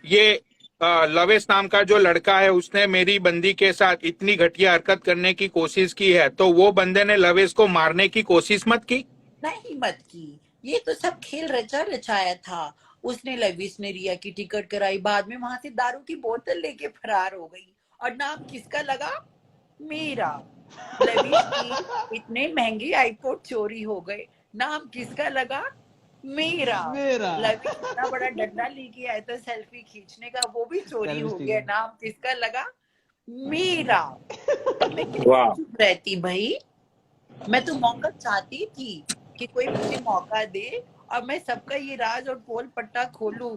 [SPEAKER 3] ये लवेश नाम का जो लड़का है उसने मेरी बंदी के साथ इतनी घटिया हरकत करने की कोशिश की है, तो वो बंदे ने लवेश को मारने की कोशिश मत की?
[SPEAKER 6] नहीं मत की, ये तो सब खेल रचा रचाया था। उसने लविश ने रिया की टिकट कराई, बाद में वहां से दारू की बोतल लेके फरार हो गई। और नाम किसका लगा? मेरा। लविश की इतने महंगे आईपोड चोरी हो गए, नाम किसका लगा? मेरा।
[SPEAKER 5] मेरा।
[SPEAKER 6] लविश इतना बड़ा डंडा लेके आया था सेल्फी खींचने का, वो भी चोरी हो
[SPEAKER 5] सेल्फी
[SPEAKER 6] गया,
[SPEAKER 5] स्टिक।
[SPEAKER 6] नाम किसका लगा? मेरा। अब मैं कैसे चुप रहती भाई? मैं तो मौका चाहती थी कि कोई मुझे मौका दे और मैं सबका ये राज और पोल पट्टा खोलूं।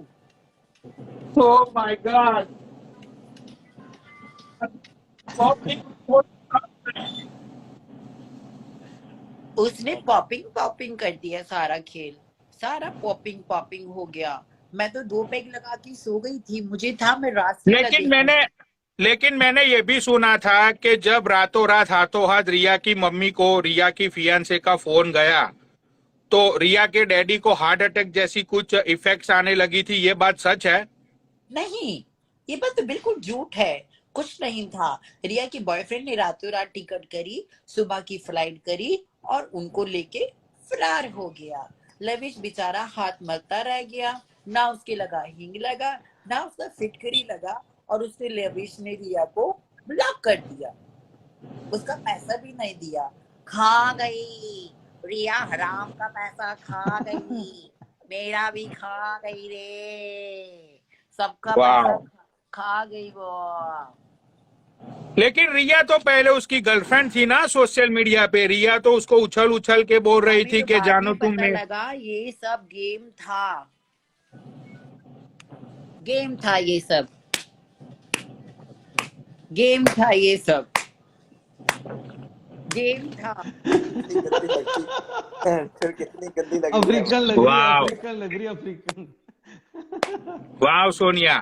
[SPEAKER 3] Oh my God.
[SPEAKER 6] उसने पॉपिंग पॉपिंग कर दिया सारा खेल, सारा पॉपिंग पॉपिंग हो गया। मैं तो दो पैग लगा के सो गई थी, मुझे था मैं रास्ते का
[SPEAKER 3] लेकिन
[SPEAKER 6] देखूं।
[SPEAKER 3] मैंने लेकिन मैंने ये भी सुना था कि जब रातों रात हाथों हाथ रिया की मम्मी को रिया की फियांसे का फोन गया, तो रिया के डैडी को हार्ट अटैक जैसी कुछ इफेक्ट्स आने लगी थी। ये बात सच है?
[SPEAKER 6] नहीं, ये बात तो बिल्कुल झूठ है। कुछ नहीं था। रिया के बॉयफ्रेंड ने रातों रात टिकट करी, सुबह की फ्लाइट करी और उनको लेके फरार हो गया। लविश बेचारा हाथ मलता रह गया, ना उसके लगा हिंग लगा, ना उसका फिटकरी लगा, और उसने लविश ने रिया को ब्लॉक कर दिया। उसका पैसा भी नहीं दिया। खा गई रिया, हराम का पैसा खा गई, मेरा भी खा गई रे, सबका पैसा
[SPEAKER 3] वाह।
[SPEAKER 6] खा गई वो।
[SPEAKER 3] लेकिन रिया तो पहले उसकी गर्लफ्रेंड थी ना सोशल मीडिया पे। रिया तो उसको उछल उछल के बोल रही
[SPEAKER 6] अभी
[SPEAKER 3] थी
[SPEAKER 6] तो
[SPEAKER 3] कि
[SPEAKER 6] बाद
[SPEAKER 3] जानो
[SPEAKER 6] में पता
[SPEAKER 3] तुमने।
[SPEAKER 6] लगा ये सब गेम था, गेम था ये सब, गेम था ये सब, गेम था।
[SPEAKER 4] कितनी गंदी लगती है, फिर कितनी गंदी लगी है।
[SPEAKER 5] अफ्रीकन लग रही है,
[SPEAKER 3] वाह
[SPEAKER 5] अफ्रीकन लग रही है, अफ्रीकन।
[SPEAKER 3] वाह सोनिया,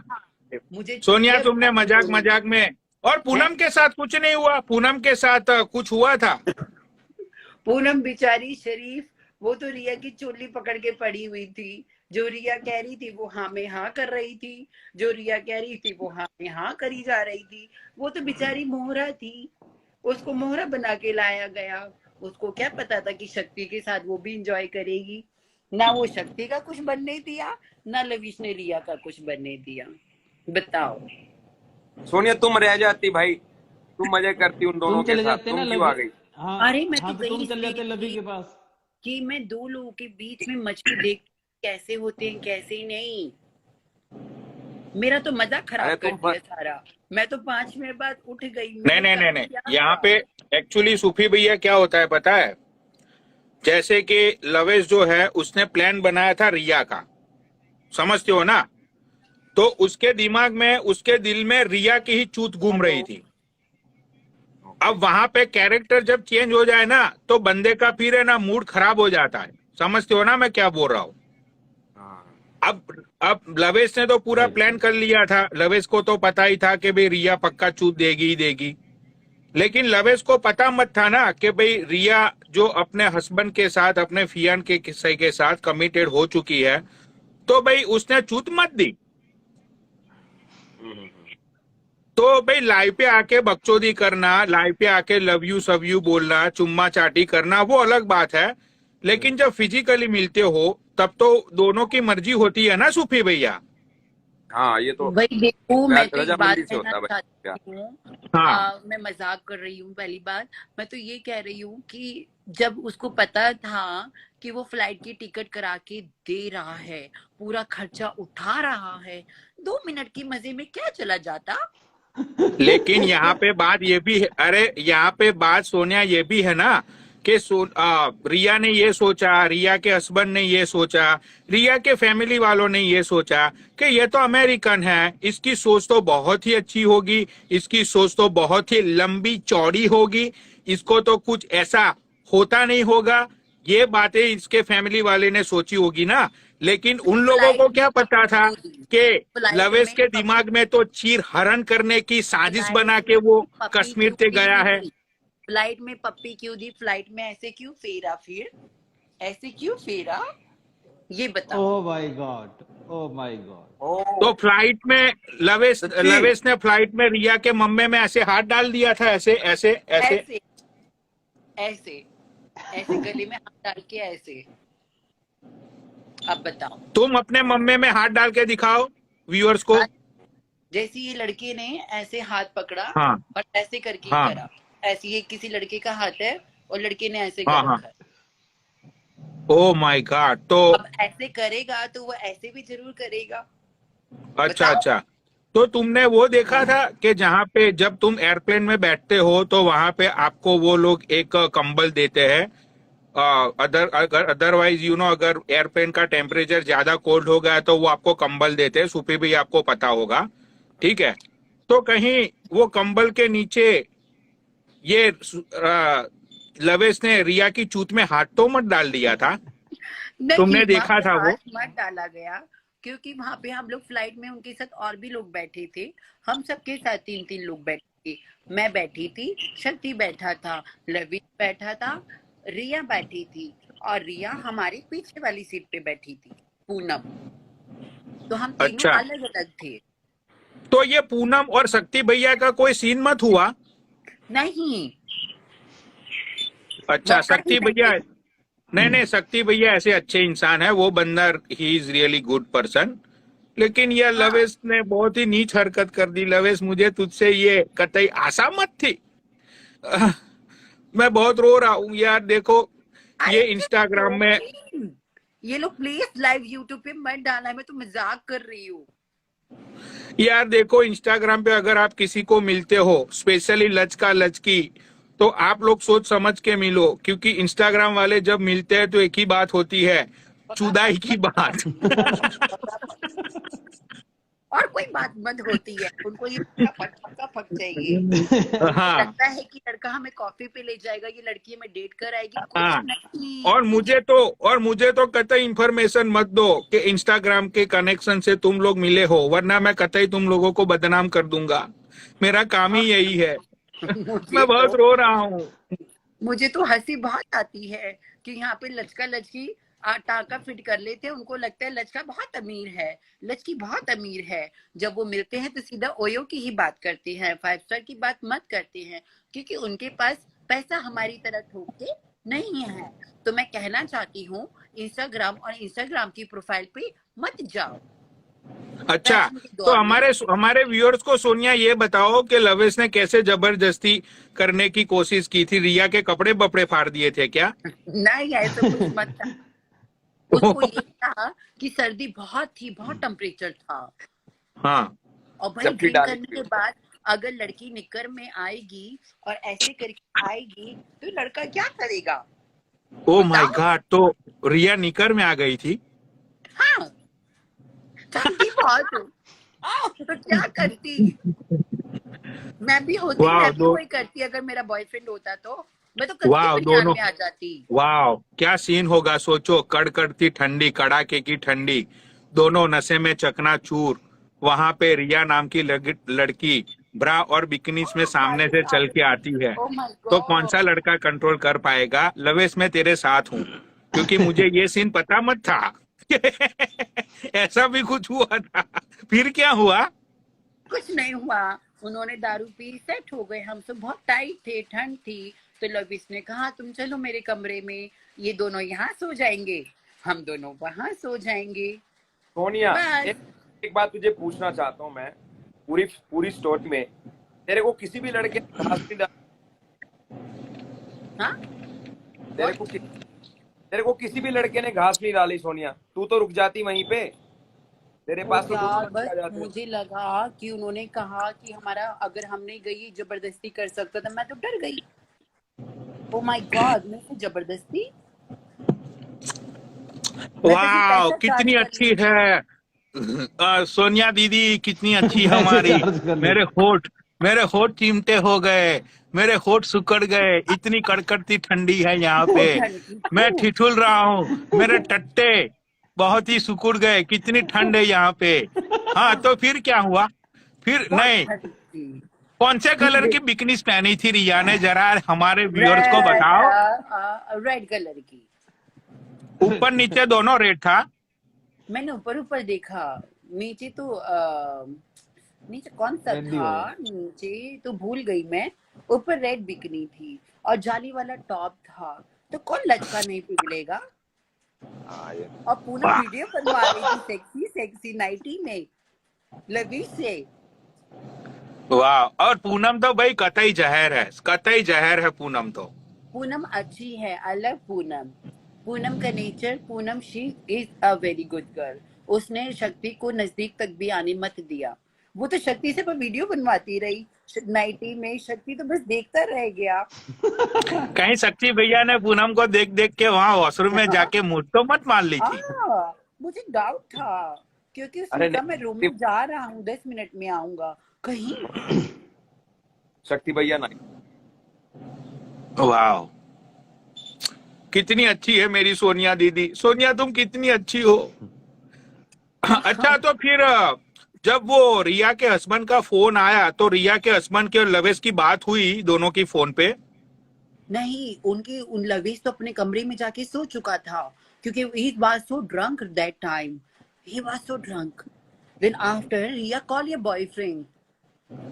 [SPEAKER 6] मुझे
[SPEAKER 3] सोनिया
[SPEAKER 6] चाहिए
[SPEAKER 3] तुमने मजाक
[SPEAKER 6] वो।
[SPEAKER 3] मजाक में। और
[SPEAKER 6] हैं?
[SPEAKER 3] पूनम के साथ कुछ नहीं हुआ? पूनम के साथ कुछ हुआ था?
[SPEAKER 6] पूनम बेचारी शरीफ, वो तो रिया की चोली पकड़ के पड़ी हुई थी। जो रिया कह रही थी वो हाँ में हाँ कर रही थी, जो रिया कह रही थी वो हाँ में हाँ करी जा रही थी। वो तो बेचारी मोहरा थी, उसको मोहरा बना के लाया गया। उसको क्या पता था कि शक्ति के साथ वो भी इंजॉय करेगी। ना वो शक्ति का कुछ बनने दिया, ना लविश ने रिया का कुछ बनने दिया। बताओ।
[SPEAKER 4] सोनिया तुम रह जाती भाई, तुम मजे करती उन दोनों
[SPEAKER 5] तुम
[SPEAKER 4] के
[SPEAKER 5] चले
[SPEAKER 4] साथ,
[SPEAKER 5] जाते ना
[SPEAKER 4] तुम क्यों आ
[SPEAKER 5] लवी।
[SPEAKER 4] गई?
[SPEAKER 5] हाँ
[SPEAKER 6] अरे मैं
[SPEAKER 5] हाँ,
[SPEAKER 6] तो
[SPEAKER 5] तो
[SPEAKER 6] गई
[SPEAKER 5] तुम चले जाते
[SPEAKER 6] इसलिए
[SPEAKER 5] लवी के पास।
[SPEAKER 6] कि मैं दो लोगों के बीच में मछली देख कैसे होते हैं कैसे नहीं। मेरा तो मजा खराब
[SPEAKER 4] अरे
[SPEAKER 6] कर
[SPEAKER 4] तुम
[SPEAKER 6] दिया सारा। मैं तो 5 मिनट बाद उठ गई।
[SPEAKER 3] नहीं
[SPEAKER 6] मैंने
[SPEAKER 3] नहीं
[SPEAKER 6] कहा
[SPEAKER 3] नहीं नहीं,
[SPEAKER 6] क्या
[SPEAKER 3] यहाँ
[SPEAKER 6] हुआ?
[SPEAKER 3] पे एक्चुअली सूफी भैया क्या होता है पता है, जैसे कि लवेश जो है उसने प्लान बनाया था रिया का, समझते हो ना, तो उसके दिमाग में उसके दिल में रिया की ही चूत घूम रही थी। अब वहां पे कैरेक्टर जब चेंज हो जाए ना तो बंदे का फिर है ना मूड खराब हो जाता है, समझते हो ना मैं क्या बोल रहा हूँ।
[SPEAKER 4] हाँ।
[SPEAKER 3] अब लवेश ने तो पूरा प्लान कर लिया था, लवेश को तो पता ही था कि भाई रिया पक्का चूत देगी ही देगी, लेकिन लवेश को पता मत था ना कि भाई रिया जो अपने हस्बैंड के साथ अपने फियान के किस्से के साथ कमिटेड हो चुकी है, तो भाई उसने चूत मत दी। तो भाई लाइव पे आके बकचोदी करना, लाइव पे आके लव यू सब यू बोलना, चुम्मा चाटी करना वो अलग बात है, लेकिन जब फिजिकली मिलते हो तब तो दोनों की मर्जी होती है ना सूफी भैया।
[SPEAKER 4] हाँ ये तो
[SPEAKER 6] भाई देखो, मैं तो एक बात
[SPEAKER 4] रजामंदी से
[SPEAKER 6] कहना
[SPEAKER 4] होता है भाई, क्या?
[SPEAKER 6] चाहती हूँ।
[SPEAKER 3] हाँ
[SPEAKER 6] मैं मजाक कर रही हूँ। पहली बात मैं तो ये कह रही हूँ कि जब उसको पता था कि वो फ्लाइट की टिकट करा के दे रहा है, पूरा खर्चा उठा रहा है, 2 मिनट की मजे में क्या चला जाता।
[SPEAKER 3] लेकिन यहाँ पे बात ये भी है, अरे यहाँ पे बात सोनिया ये भी है ना कि रिया ने ये सोचा, रिया के हस्बैंड ने ये सोचा, रिया के फैमिली वालों ने ये सोचा कि ये तो अमेरिकन है, इसकी सोच तो बहुत ही अच्छी होगी, इसकी सोच तो बहुत ही लंबी चौड़ी होगी, इसको तो कुछ ऐसा होता नहीं होगा, ये बातें इसके फैमिली वाले ने सोची होगी ना। लेकिन उन लोगों को क्या पता था कि
[SPEAKER 6] फ्लाइट
[SPEAKER 3] लवेश
[SPEAKER 6] में
[SPEAKER 3] के दिमाग में तो चीर हरण करने की साजिश बना के वो
[SPEAKER 6] पप्पी
[SPEAKER 3] कश्मीर
[SPEAKER 6] क्यों
[SPEAKER 3] से गया है।
[SPEAKER 6] दी? फ्लाइट में पप्पी क्यों दी? फ्लाइट में ऐसे क्यों फेरा? फिर ऐसे क्यों फेरा, ये बताओ।
[SPEAKER 5] Oh my God, oh my God.
[SPEAKER 3] तो फ्लाइट में लवेश
[SPEAKER 4] सच्ची?
[SPEAKER 3] लवेश ने फ्लाइट में रिया के मम्मे में ऐसे हाथ डाल दिया था, ऐसे ऐसे ऐसे।
[SPEAKER 6] ऐसे ऐसे ऐसे गले में हाथ डाल के ऐसे। अब बताओ।
[SPEAKER 3] तुम अपने मम्मे में हाथ डाल के दिखाओ व्यूअर्स को।
[SPEAKER 6] जैसे ये लड़के ने ऐसे हाथ पकड़ा
[SPEAKER 3] हाँ
[SPEAKER 6] और ऐसे करके
[SPEAKER 3] हाँ
[SPEAKER 6] करा। ऐसे ये किसी लड़के का हाथ है और लड़के ने ऐसे
[SPEAKER 3] हाँ
[SPEAKER 6] कर
[SPEAKER 3] हाँ।
[SPEAKER 6] रखा है।
[SPEAKER 3] Oh my God. तो
[SPEAKER 6] अब ऐसे करेगा तो वो ऐसे भी जरूर करेगा।
[SPEAKER 3] अच्छा
[SPEAKER 6] बताओ।
[SPEAKER 3] अच्छा, तो तुमने वो देखा था कि जहाँ पे जब तुम एयरप्लेन में बैठते हो तो वहां पे आपको वो लोग एक कंबल देते हैं, अदरवाइज यू नो अगर एयरप्लेन का टेम्परेचर ज्यादा कोल्ड हो गया तो वो आपको कंबल देते हैं, सुपी भी आपको पता होगा, ठीक है। तो कहीं वो कंबल के नीचे ये लवेश ने रिया की चूत में हाथ तो मत डाल दिया था?
[SPEAKER 6] नहीं,
[SPEAKER 3] तुमने देखा
[SPEAKER 6] वहाँ पे
[SPEAKER 3] था वो?
[SPEAKER 6] हाथ मत डाला गया क्योंकि वहां पे हम लोग फ्लाइट में उनके साथ और भी लोग बैठे थे। हम सबके साथ 3-3 लोग बैठे थे। मैं बैठी थी, शक्ति बैठा था, लवी बैठा था, रिया बैठी थी और रिया हमारी पीछे वाली सीट पे बैठी थी, पूनम। तो हम तीनों
[SPEAKER 3] अच्छा,
[SPEAKER 6] अलग अलग थे।
[SPEAKER 3] तो ये पूनम और शक्ति भैया का कोई सीन मत हुआ?
[SPEAKER 6] नहीं,
[SPEAKER 3] अच्छा,
[SPEAKER 6] मौका ही
[SPEAKER 3] शक्ति
[SPEAKER 6] नहीं
[SPEAKER 3] भैया,
[SPEAKER 6] मिला।
[SPEAKER 3] नहीं नहीं, शक्ति भैया ऐसे अच्छे इंसान है, वो बंदा he is really good person, लेकिन ये
[SPEAKER 6] हाँ,
[SPEAKER 3] लवेश ने बहुत ही नीच हरकत कर दी। लवेश, मुझे तुझसे ये कतई आशा मत थी। आह, मैं बहुत रो रहा हूँ यार। देखो
[SPEAKER 6] अरे
[SPEAKER 3] ये
[SPEAKER 6] क्यों
[SPEAKER 3] इंस्टाग्राम में,
[SPEAKER 6] रोगी? ये लोग प्लीज लाइव यूट्यूब पे मत डालना, मैं तो मजाक कर रही हूँ।
[SPEAKER 3] यार देखो इंस्टाग्राम पे अगर आप किसी को मिलते हो, स्पेशली लचका लचकी, तो आप लोग सोच समझ के मिलो, क्योंकि इंस्टाग्राम वाले जब मिलते हैं तो एक ही बात होती है, चुदाई की बात।
[SPEAKER 6] और कोई बात मत होती है, उनको ये पक्का फक चाहिए। उनको
[SPEAKER 3] हाँ
[SPEAKER 6] लगता है कि लड़का हमें कॉफी पे ले जाएगा, ये लड़की हमें डेट कर आएगी।
[SPEAKER 3] हाँ,
[SPEAKER 6] कुछ नहीं।
[SPEAKER 3] और मुझे तो कतई इंफॉर्मेशन मत दो कि इंस्टाग्राम के कनेक्शन से तुम लोग मिले हो, वरना मैं कतई तुम लोगों को बदनाम कर दूंगा। मेरा काम ही यही है। मैं बहुत रो रहा हूँ।
[SPEAKER 6] मुझे तो हंसी बहुत आती है कि यहाँ पे लचका लचकी टाका फिट कर लेते हैं, उनको लगता है लचका बहुत अमीर है, लचकी बहुत अमीर है। जब वो मिलते हैं तो सीधा ओयो की ही बात करते हैं, 5 स्टार की बात मत करते हैं, क्योंकि उनके पास पैसा हमारी तरह ठोक के नहीं है। तो मैं कहना चाहती हूँ, इंस्टाग्राम की प्रोफाइल पे मत जाओ।
[SPEAKER 3] अच्छा,
[SPEAKER 6] पैसों के
[SPEAKER 3] तो
[SPEAKER 6] दौर में
[SPEAKER 3] हमारे व्यूअर्स को सोनिया ये बताओ कि लवेश ने कैसे जबरदस्ती करने की कोशिश की थी? रिया के कपड़े बपड़े फाड़ दिए थे क्या?
[SPEAKER 6] नहीं, ऐसा कुछ मत था। उसको ये था कि सर्दी बहुत थी, बहुत टेम्परेचर था,
[SPEAKER 3] हाँ,
[SPEAKER 6] और भाई
[SPEAKER 4] जबकि
[SPEAKER 6] ड्रिंक
[SPEAKER 4] डाली
[SPEAKER 6] करने के बाद अगर लड़की निक्कर में आएगी और ऐसे करके आएगी तो लड़का क्या करेगा?
[SPEAKER 3] ओ माय
[SPEAKER 6] बताओ।
[SPEAKER 3] गॉड, तो रिया निकर में आ गई थी?
[SPEAKER 6] हाँ, ठंडी बहुत हो। तो क्या करती? मैं भी
[SPEAKER 3] वाह
[SPEAKER 6] वही करती अगर मेरा बॉयफ्रेंड होता तो। मैं तो कच्ची
[SPEAKER 3] वाह
[SPEAKER 6] बनियान
[SPEAKER 3] दोनों,
[SPEAKER 6] में आ जाती।
[SPEAKER 3] वाह क्या सीन होगा, सोचो, कड़कड़ती ठंडी, कड़ाके की ठंडी, दोनों नशे में चकनाचूर, वहां पे रिया नाम की लड़की ब्रा और बिकनीज में सामने से चल के आती है,
[SPEAKER 6] ओह माय
[SPEAKER 3] तो कौन सा
[SPEAKER 6] गॉड।
[SPEAKER 3] लड़का कंट्रोल कर पाएगा? लवेश मैं तेरे साथ हूँ, क्योंकि मुझे ये सीन पता मत था। ऐसा भी कुछ हुआ था? फिर क्या हुआ?
[SPEAKER 6] कुछ नहीं हुआ, उन्होंने दारू पी, सेट हो गए। हम सब बहुत टाइट थे, ठंड थी, तो लविश ने कहा तुम चलो मेरे कमरे में, ये दोनों यहाँ सो जाएंगे, हम दोनों वहां सो जाएंगे।
[SPEAKER 4] सोनिया,
[SPEAKER 6] बस।
[SPEAKER 4] एक बात तुझे पूछना चाहता हूँ मैं, पूरी पूरी स्टोरी में तेरे को किसी भी लड़के ने घास नहीं डाली?
[SPEAKER 6] हाँ,
[SPEAKER 4] तेरे को किसी भी लड़के ने घास नहीं डाली सोनिया? तू तो रुक जाती वहीं पे, तेरे पास तो
[SPEAKER 6] यार
[SPEAKER 4] दुश्मन भी आ
[SPEAKER 6] बस
[SPEAKER 4] जाते।
[SPEAKER 6] मुझे लगा कि उन्होंने कहा कि हमारा अगर हमने गई जबरदस्ती कर सकता था, मैं तो डर गई। ओ माय गॉड, मैं तो जबरदस्ती, मैं तो सिर्फ
[SPEAKER 3] वाह
[SPEAKER 6] पैसा चार्ज
[SPEAKER 3] कितनी
[SPEAKER 6] कर
[SPEAKER 3] अच्छी
[SPEAKER 6] रही थी।
[SPEAKER 3] है सोनिया दीदी, कितनी अच्छी
[SPEAKER 5] पैसे
[SPEAKER 3] हमारी।
[SPEAKER 5] चार्ज कर ले।
[SPEAKER 3] मेरे होठ चिमटे हो गए, मेरे होठ सुकड़ गए, इतनी कड़कड़ती ठंडी है यहाँ पे,
[SPEAKER 6] बहुत ठंड थी
[SPEAKER 3] मैं
[SPEAKER 6] खूब।
[SPEAKER 3] ठिठुल रहा हूँ, मेरे टट्टे बहुत ही सुकुड़ गए, कितनी ठंड है यहाँ पे। हाँ, तो फिर क्या हुआ? फिर
[SPEAKER 6] बहुत
[SPEAKER 3] नहीं,
[SPEAKER 6] ठंड थी।
[SPEAKER 3] कौन से कलर की बिकनीज पहनी थी रिया ने, जरा हमारे व्यूअर्स को बताओ।
[SPEAKER 6] रेड कलर की।
[SPEAKER 3] ऊपर नीचे दोनों रेड था?
[SPEAKER 6] मैंने ऊपर ऊपर देखा, नीचे तो नीचे कौन सा
[SPEAKER 5] मेहंदी
[SPEAKER 6] था,
[SPEAKER 5] होगा।
[SPEAKER 6] नीचे तो भूल गई मैं। ऊपर रेड बिकनी थी और जाली वाला टॉप था, तो कौन लचका नहीं पिघलेगा।
[SPEAKER 4] हाँ ये
[SPEAKER 6] और पूनम वीडियो बनवा रही थी सेक्सी सेक्सी नाइटी में लविश से।
[SPEAKER 3] वाह, और पूनम तो भाई कतई जहर है, कतई जहर है पूनम तो।
[SPEAKER 6] पूनम अच्छी है, आई लव पूनम। पूनम का nature, Poonam she is a very good girl. उसने शक्ति को नजदीक तक भी आने मत दिया। वो तो शक्ति से वीडियो बनवाती रही नाइटी में, शक्ति तो बस देखता रह गया।
[SPEAKER 3] कहीं शक्ति भैया ने पूनम को देख देख के वहां वॉशरूम में जाके मुंह तो मत मान ली थी?
[SPEAKER 6] मुझे डाउट था, क्योंकि उसने
[SPEAKER 4] अरे
[SPEAKER 6] कहा मैं रूम
[SPEAKER 4] नहीं,
[SPEAKER 6] में जा रहा हूँ, 10 मिनट में आऊंगा कहीं।
[SPEAKER 4] शक्ति भैया नहीं।
[SPEAKER 3] वाह, कितनी अच्छी है मेरी सोनिया दीदी। सोनिया तुम कितनी अच्छी हो। अच्छा, तो फिर जब वो रिया के हस्बैंड का फोन आया, तो रिया के हस्बैंड के और लवेश की बात हुई दोनों की फोन पे?
[SPEAKER 6] नहीं, उन लवीज तो अपने कमरे में जाके सो चुका था, क्योंकि he was so drunk that time. He was so drunk. Then after Riya call your boyfriend.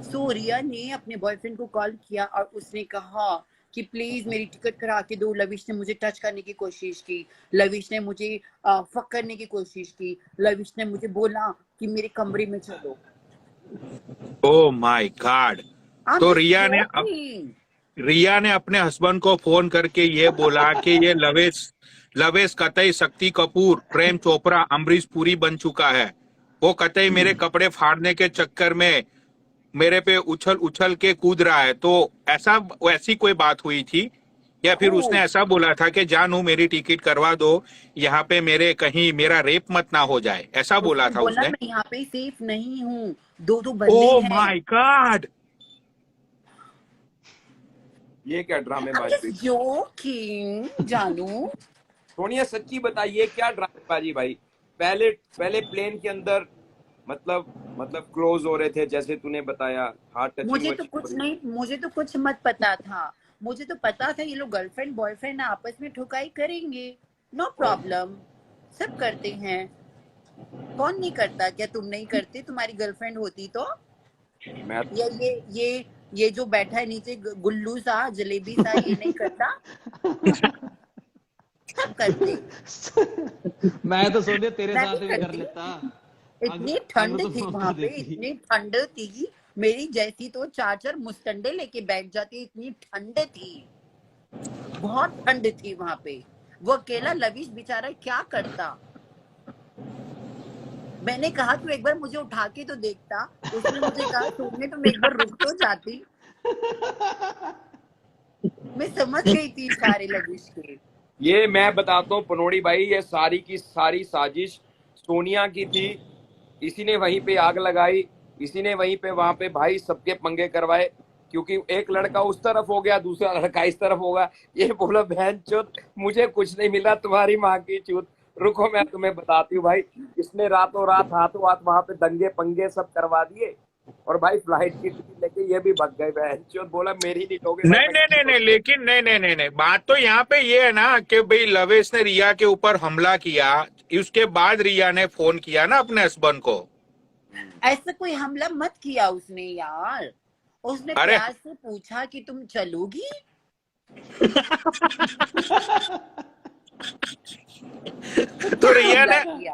[SPEAKER 6] So रिया ने अपने बॉयफ्रेंड को कॉल किया और उसने कहा कि प्लीज मेरी टिकट करा के दो। लविश ने मुझे टच करने की कोशिश की, लविश ने मुझे फक करने की कोशिश की, लविश ने मुझे बोला कि मेरे कमरे में चलो।
[SPEAKER 3] Oh my God.
[SPEAKER 6] I'm
[SPEAKER 3] तो
[SPEAKER 6] just joking.
[SPEAKER 3] रिया ने अपने हस्बैंड को फोन करके ये बोला कि ये लवेश कतई शक्ति कपूर, प्रेम चोपड़ा, अमरीश पुरी बन चुका है। वो कतई मेरे कपड़े फाड़ने के चक्कर में मेरे पे उछल उछल के कूद रहा है। तो वैसी कोई बात हुई थी, या फिर उसने ऐसा बोला था कि जानू मेरी टिकट करवा दो, यहाँ पे मेरे कहीं मेरा रेप मत ना हो जाए, ऐसा बोला था
[SPEAKER 6] बोला
[SPEAKER 3] उसने?
[SPEAKER 6] मैं यहाँ पे सेफ नहीं हूँ, दो बंदे
[SPEAKER 3] ओ
[SPEAKER 6] हैं।
[SPEAKER 3] माय गॉड,
[SPEAKER 4] ये क्या
[SPEAKER 6] I'm
[SPEAKER 4] ड्रामेबाजी?
[SPEAKER 6] just joking, जानू।
[SPEAKER 4] सोनिया सच्ची बताइए क्या ड्रामेबाजी भाई? पहले पहले प्लेन के अंदर मतलब क्लोज हो रहे थे जैसे तूने बताया, हार्ट टचिंग।
[SPEAKER 6] मुझे तो कुछ नहीं, मुझे तो कुछ मत पता था। मुझे तो पता था ये लोग गर्लफ्रेंड बॉयफ्रेंड आपस में ठुकाई करेंगे। नो प्रॉब्लम, सब करते हैं, कौन नहीं करता? क्या तुम नहीं करते? तुम्हारी गर्लफ्रेंड होती तो?
[SPEAKER 4] मैं
[SPEAKER 6] या ये जो बैठा है नीचे गुल्लू सा, जलेबी सा, ये नहीं करता? सब करते।
[SPEAKER 5] मैं तो सोनिया तेरे
[SPEAKER 6] मैं
[SPEAKER 5] साथ
[SPEAKER 6] भी
[SPEAKER 5] भी कर
[SPEAKER 6] करती।
[SPEAKER 5] लेता।
[SPEAKER 6] इतनी
[SPEAKER 5] अगर
[SPEAKER 6] ठंड
[SPEAKER 5] तो
[SPEAKER 6] थी
[SPEAKER 5] फोन
[SPEAKER 6] वहां
[SPEAKER 5] कर
[SPEAKER 6] पे,
[SPEAKER 5] देती।
[SPEAKER 6] इतनी ठंड थी, मेरी जैसी तो चार चार मुस्टंडे लेके बैठ जाती, इतनी ठंड थी, बहुत ठंड थी वहां पे। वो अकेला लविश बेचारा क्या करता? मैंने कहा तू एक बार मुझे उठा के तो देखता। उसने मुझे कहा सोनिया तुम एक बार रुक तो जाती। मैं समझ गई थी इशारे लविश के।
[SPEAKER 4] ये मैं बताता हूँ पनोड़ी भाई, ये सारी की सारी साजिश सोनिया की थी। इसी ने वहीं पे आग लगाई, इसी ने वहीं पे वहां पे भाई सबके पंगे करवाए, क्योंकि एक लड़का उस तरफ हो गया, दूसरा लड़का इस तरफ होगा। ये बोला बहन चोद मुझे कुछ नहीं मिला, तुम्हारी माँ की चूत। रुको मैं तुम्हें बताती हूँ भाई। इसने रातों रात हाथों हाथ वहां पे दंगे पंगे सब करवा दिए, और भाई फ्लाइट की टिकट लेके ये भी भग गए बहन चोद। बोला मेरी नहीं लोगे भाई,
[SPEAKER 3] नहीं
[SPEAKER 4] मैं
[SPEAKER 3] नहीं नहीं नहीं, लेकिन नहीं नहीं नहीं नहीं, बात तो यहाँ पे ये है ना कि भाई लवेश ने रिया के ऊपर हमला किया, उसके बाद रिया ने फोन किया ना अपने हस्बैंड को।
[SPEAKER 6] ऐसा कोई हमला मत किया उसने यार। उसने
[SPEAKER 3] अरे
[SPEAKER 6] प्यार से पूछा कि तुम चलोगी?
[SPEAKER 3] तो
[SPEAKER 6] क्या
[SPEAKER 3] रिया
[SPEAKER 6] हमला
[SPEAKER 3] ने,
[SPEAKER 6] किया?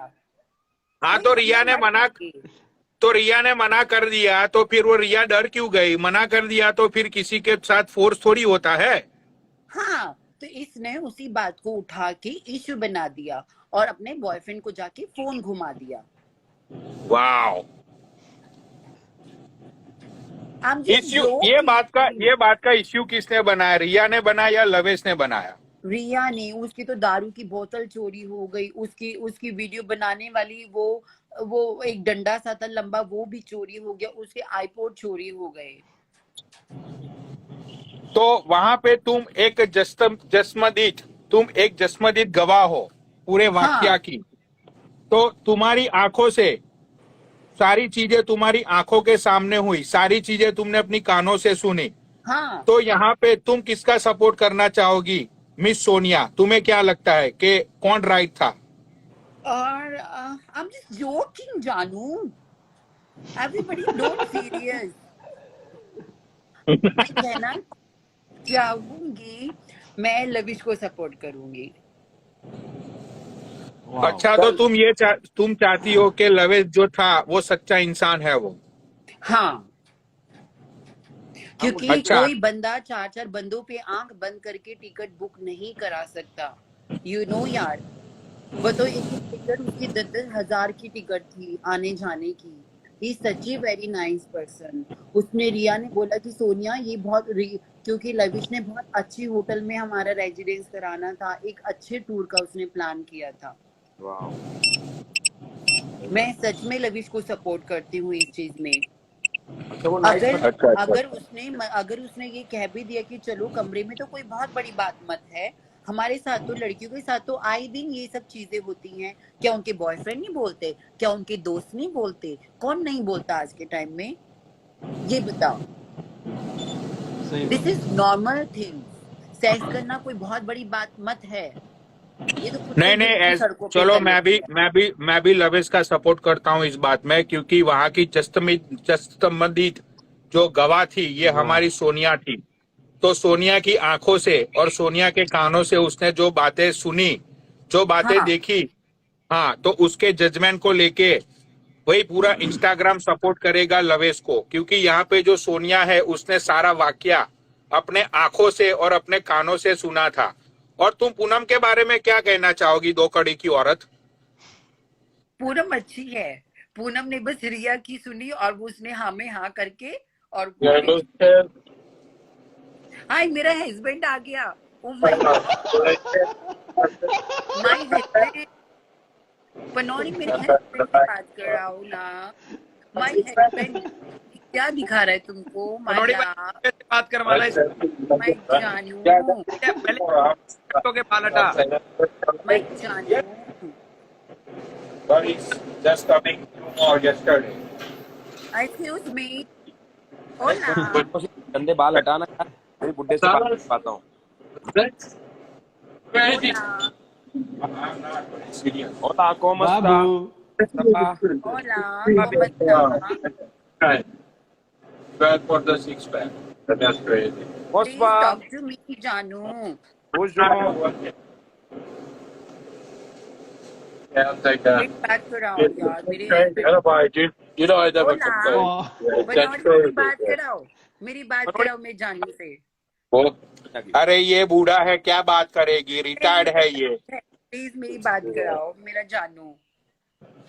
[SPEAKER 3] हाँ
[SPEAKER 6] कोई
[SPEAKER 3] तो
[SPEAKER 6] हमला मत करके।
[SPEAKER 3] रिया ने मना कर दिया, तो फिर वो रिया डर क्यों गई? मना कर दिया तो फिर किसी के साथ फोर्स थोड़ी होता है।
[SPEAKER 6] हाँ, तो इसने उसी बात को उठा के इश्यू बना दिया और अपने बॉयफ्रेंड को जाके फोन घुमा दिया।
[SPEAKER 3] वाह,
[SPEAKER 6] I'm just
[SPEAKER 3] इश्यू,
[SPEAKER 6] joking.
[SPEAKER 3] ये बात का इश्यू किसने बनाया? रिया ने बनाया या लवेश ने बनाया?
[SPEAKER 6] रिया ने। उसकी तो दारू की बोतल चोरी हो गई, उसकी उसकी वीडियो बनाने वाली वो एक डंडा सा था लंबा, वो भी चोरी हो गया, उसके आईपॉड चोरी हो गए।
[SPEAKER 3] तो वहां पे तुम एक जस्मदीद गवाह हो पूरे वाकया
[SPEAKER 6] हाँ
[SPEAKER 3] की। तो तुम्हारी आंखों से सारी चीजें, तुम्हारी आंखों के सामने हुई, सारी चीजें तुमने अपनी कानों से सुनी।
[SPEAKER 6] हाँ।
[SPEAKER 3] तो यहाँ पे तुम किसका सपोर्ट करना चाहोगी? मिस सोनिया, तुम्हें क्या लगता है कि कौन राइट था?
[SPEAKER 6] और I'm just joking जानू। Everybody don't serious। मैं कहना चाहूंगी, मैं लविश को सपोर्ट करूंगी।
[SPEAKER 3] अच्छा, तो तुम चाहती हो कि लवेश जो था वो सच्चा इंसान है वो?
[SPEAKER 6] हाँ, क्योंकि
[SPEAKER 3] अच्छा,
[SPEAKER 6] कोई बंदा चार चार बंदों पे आंख बंद करके टिकट बुक नहीं करा सकता। यार, वो तो एक टिकट उसकी 10,000 की टिकट थी आने जाने की। ही सच्ची वेरी नाइस पर्सन। उसने, रिया ने बोला कि सोनिया ये क्योंकि लविश ने बहुत अच्छी होटल में हमारा रेजिडेंस कराना था, एक अच्छे टूर का उसने प्लान किया था।
[SPEAKER 4] वाह।
[SPEAKER 6] मैं सच में लविश को सपोर्ट करती हूँ इस चीज में।
[SPEAKER 4] अच्छा वो नाइस
[SPEAKER 6] अगर उसने ये कह भी दिया कि चलो कमरे में, तो कोई बहुत बड़ी बात मत है। हमारे साथ तो, लड़कियों के साथ तो आए दिन ये सब चीजें होती हैं। क्या उनके बॉयफ्रेंड नहीं बोलते? क्या उनके दोस्त नहीं बोलते? कौन नहीं बोलता आज के टाइम में? ये बताओ। This is normal thing. Sex करना कोई बहुत बड़ी बात मत है। ये तो खुद
[SPEAKER 3] नहीं
[SPEAKER 6] को
[SPEAKER 3] नहीं,
[SPEAKER 6] सड़कों पे
[SPEAKER 3] चलो
[SPEAKER 6] कर लेते हैं।
[SPEAKER 3] मैं भी लवेश का सपोर्ट करता हूँ इस बात में, क्योंकि वहां की जस्तमदीद जो गवाह थी ये हमारी सोनिया थी। तो सोनिया की आंखों से और सोनिया के कानों से उसने जो बातें सुनी, जो बातें
[SPEAKER 6] हाँ
[SPEAKER 3] देखी, हाँ, तो उसके जजमेंट को लेके वही पूरा इंस्टाग्राम सपोर्ट करेगा लवेश को, क्योंकि यहाँ पे जो सोनिया है उसने सारा वाकया अपने आंखों से और अपने कानों से सुना था। और तुम पूनम के बारे में क्या कहना चाहोगी, दो कड़ी की औरत?
[SPEAKER 6] पूनम अच्छी है। पूनम ने बस रिया की सुनी और वो उसने हाँ में हाँ करके और हाय मेरा हस्बैंड आ गया। Oh my husband. पनौरी मेरे हस्बैंड से बात कर रहा हूँ ना। माय हस्बैंड क्या दिखा रहा है तुमको?
[SPEAKER 4] पनोड़ी
[SPEAKER 6] माया,
[SPEAKER 4] भाई से बात करवाना है
[SPEAKER 6] मैं जानू,
[SPEAKER 4] पहले के बाल हटा।
[SPEAKER 6] मैं जानू।
[SPEAKER 3] But it's just coming tomorrow, yesterday.
[SPEAKER 6] Excuse me. होला।
[SPEAKER 4] गंदे बाल हटाना यार, मेरी बुड्ढे से बात कर पाता हूँ।
[SPEAKER 6] होला।
[SPEAKER 3] I'm not serious.
[SPEAKER 4] Hola, ¿cómo está?
[SPEAKER 5] Babu
[SPEAKER 4] Sapa?
[SPEAKER 6] Hola,
[SPEAKER 4] Sapa,
[SPEAKER 6] ¿cómo está?
[SPEAKER 3] Right. 12 for the six pack. That's crazy.
[SPEAKER 4] What's
[SPEAKER 6] Please
[SPEAKER 4] up?
[SPEAKER 6] talk to me, Janu.
[SPEAKER 4] Bonjour.
[SPEAKER 3] Yeah, I'll take that.
[SPEAKER 6] मेरी बात कराओ यार, मेरे
[SPEAKER 3] Crazy. I don't buy it, dude. You know I never
[SPEAKER 6] Hola,
[SPEAKER 3] complain.
[SPEAKER 5] Oh
[SPEAKER 3] Yeah, that's
[SPEAKER 6] बनौरी मेरी
[SPEAKER 3] crazy.
[SPEAKER 6] बात
[SPEAKER 3] Yeah.
[SPEAKER 6] कराओ, मेरी बात
[SPEAKER 4] मनोड़ी
[SPEAKER 6] कराओ मैं जानू से।
[SPEAKER 3] वो अरे ये बूढ़ा है, क्या बात करेगी, रिटायर्ड है ये.
[SPEAKER 6] प्लीज मेरी बात कराओ, मेरा जानू।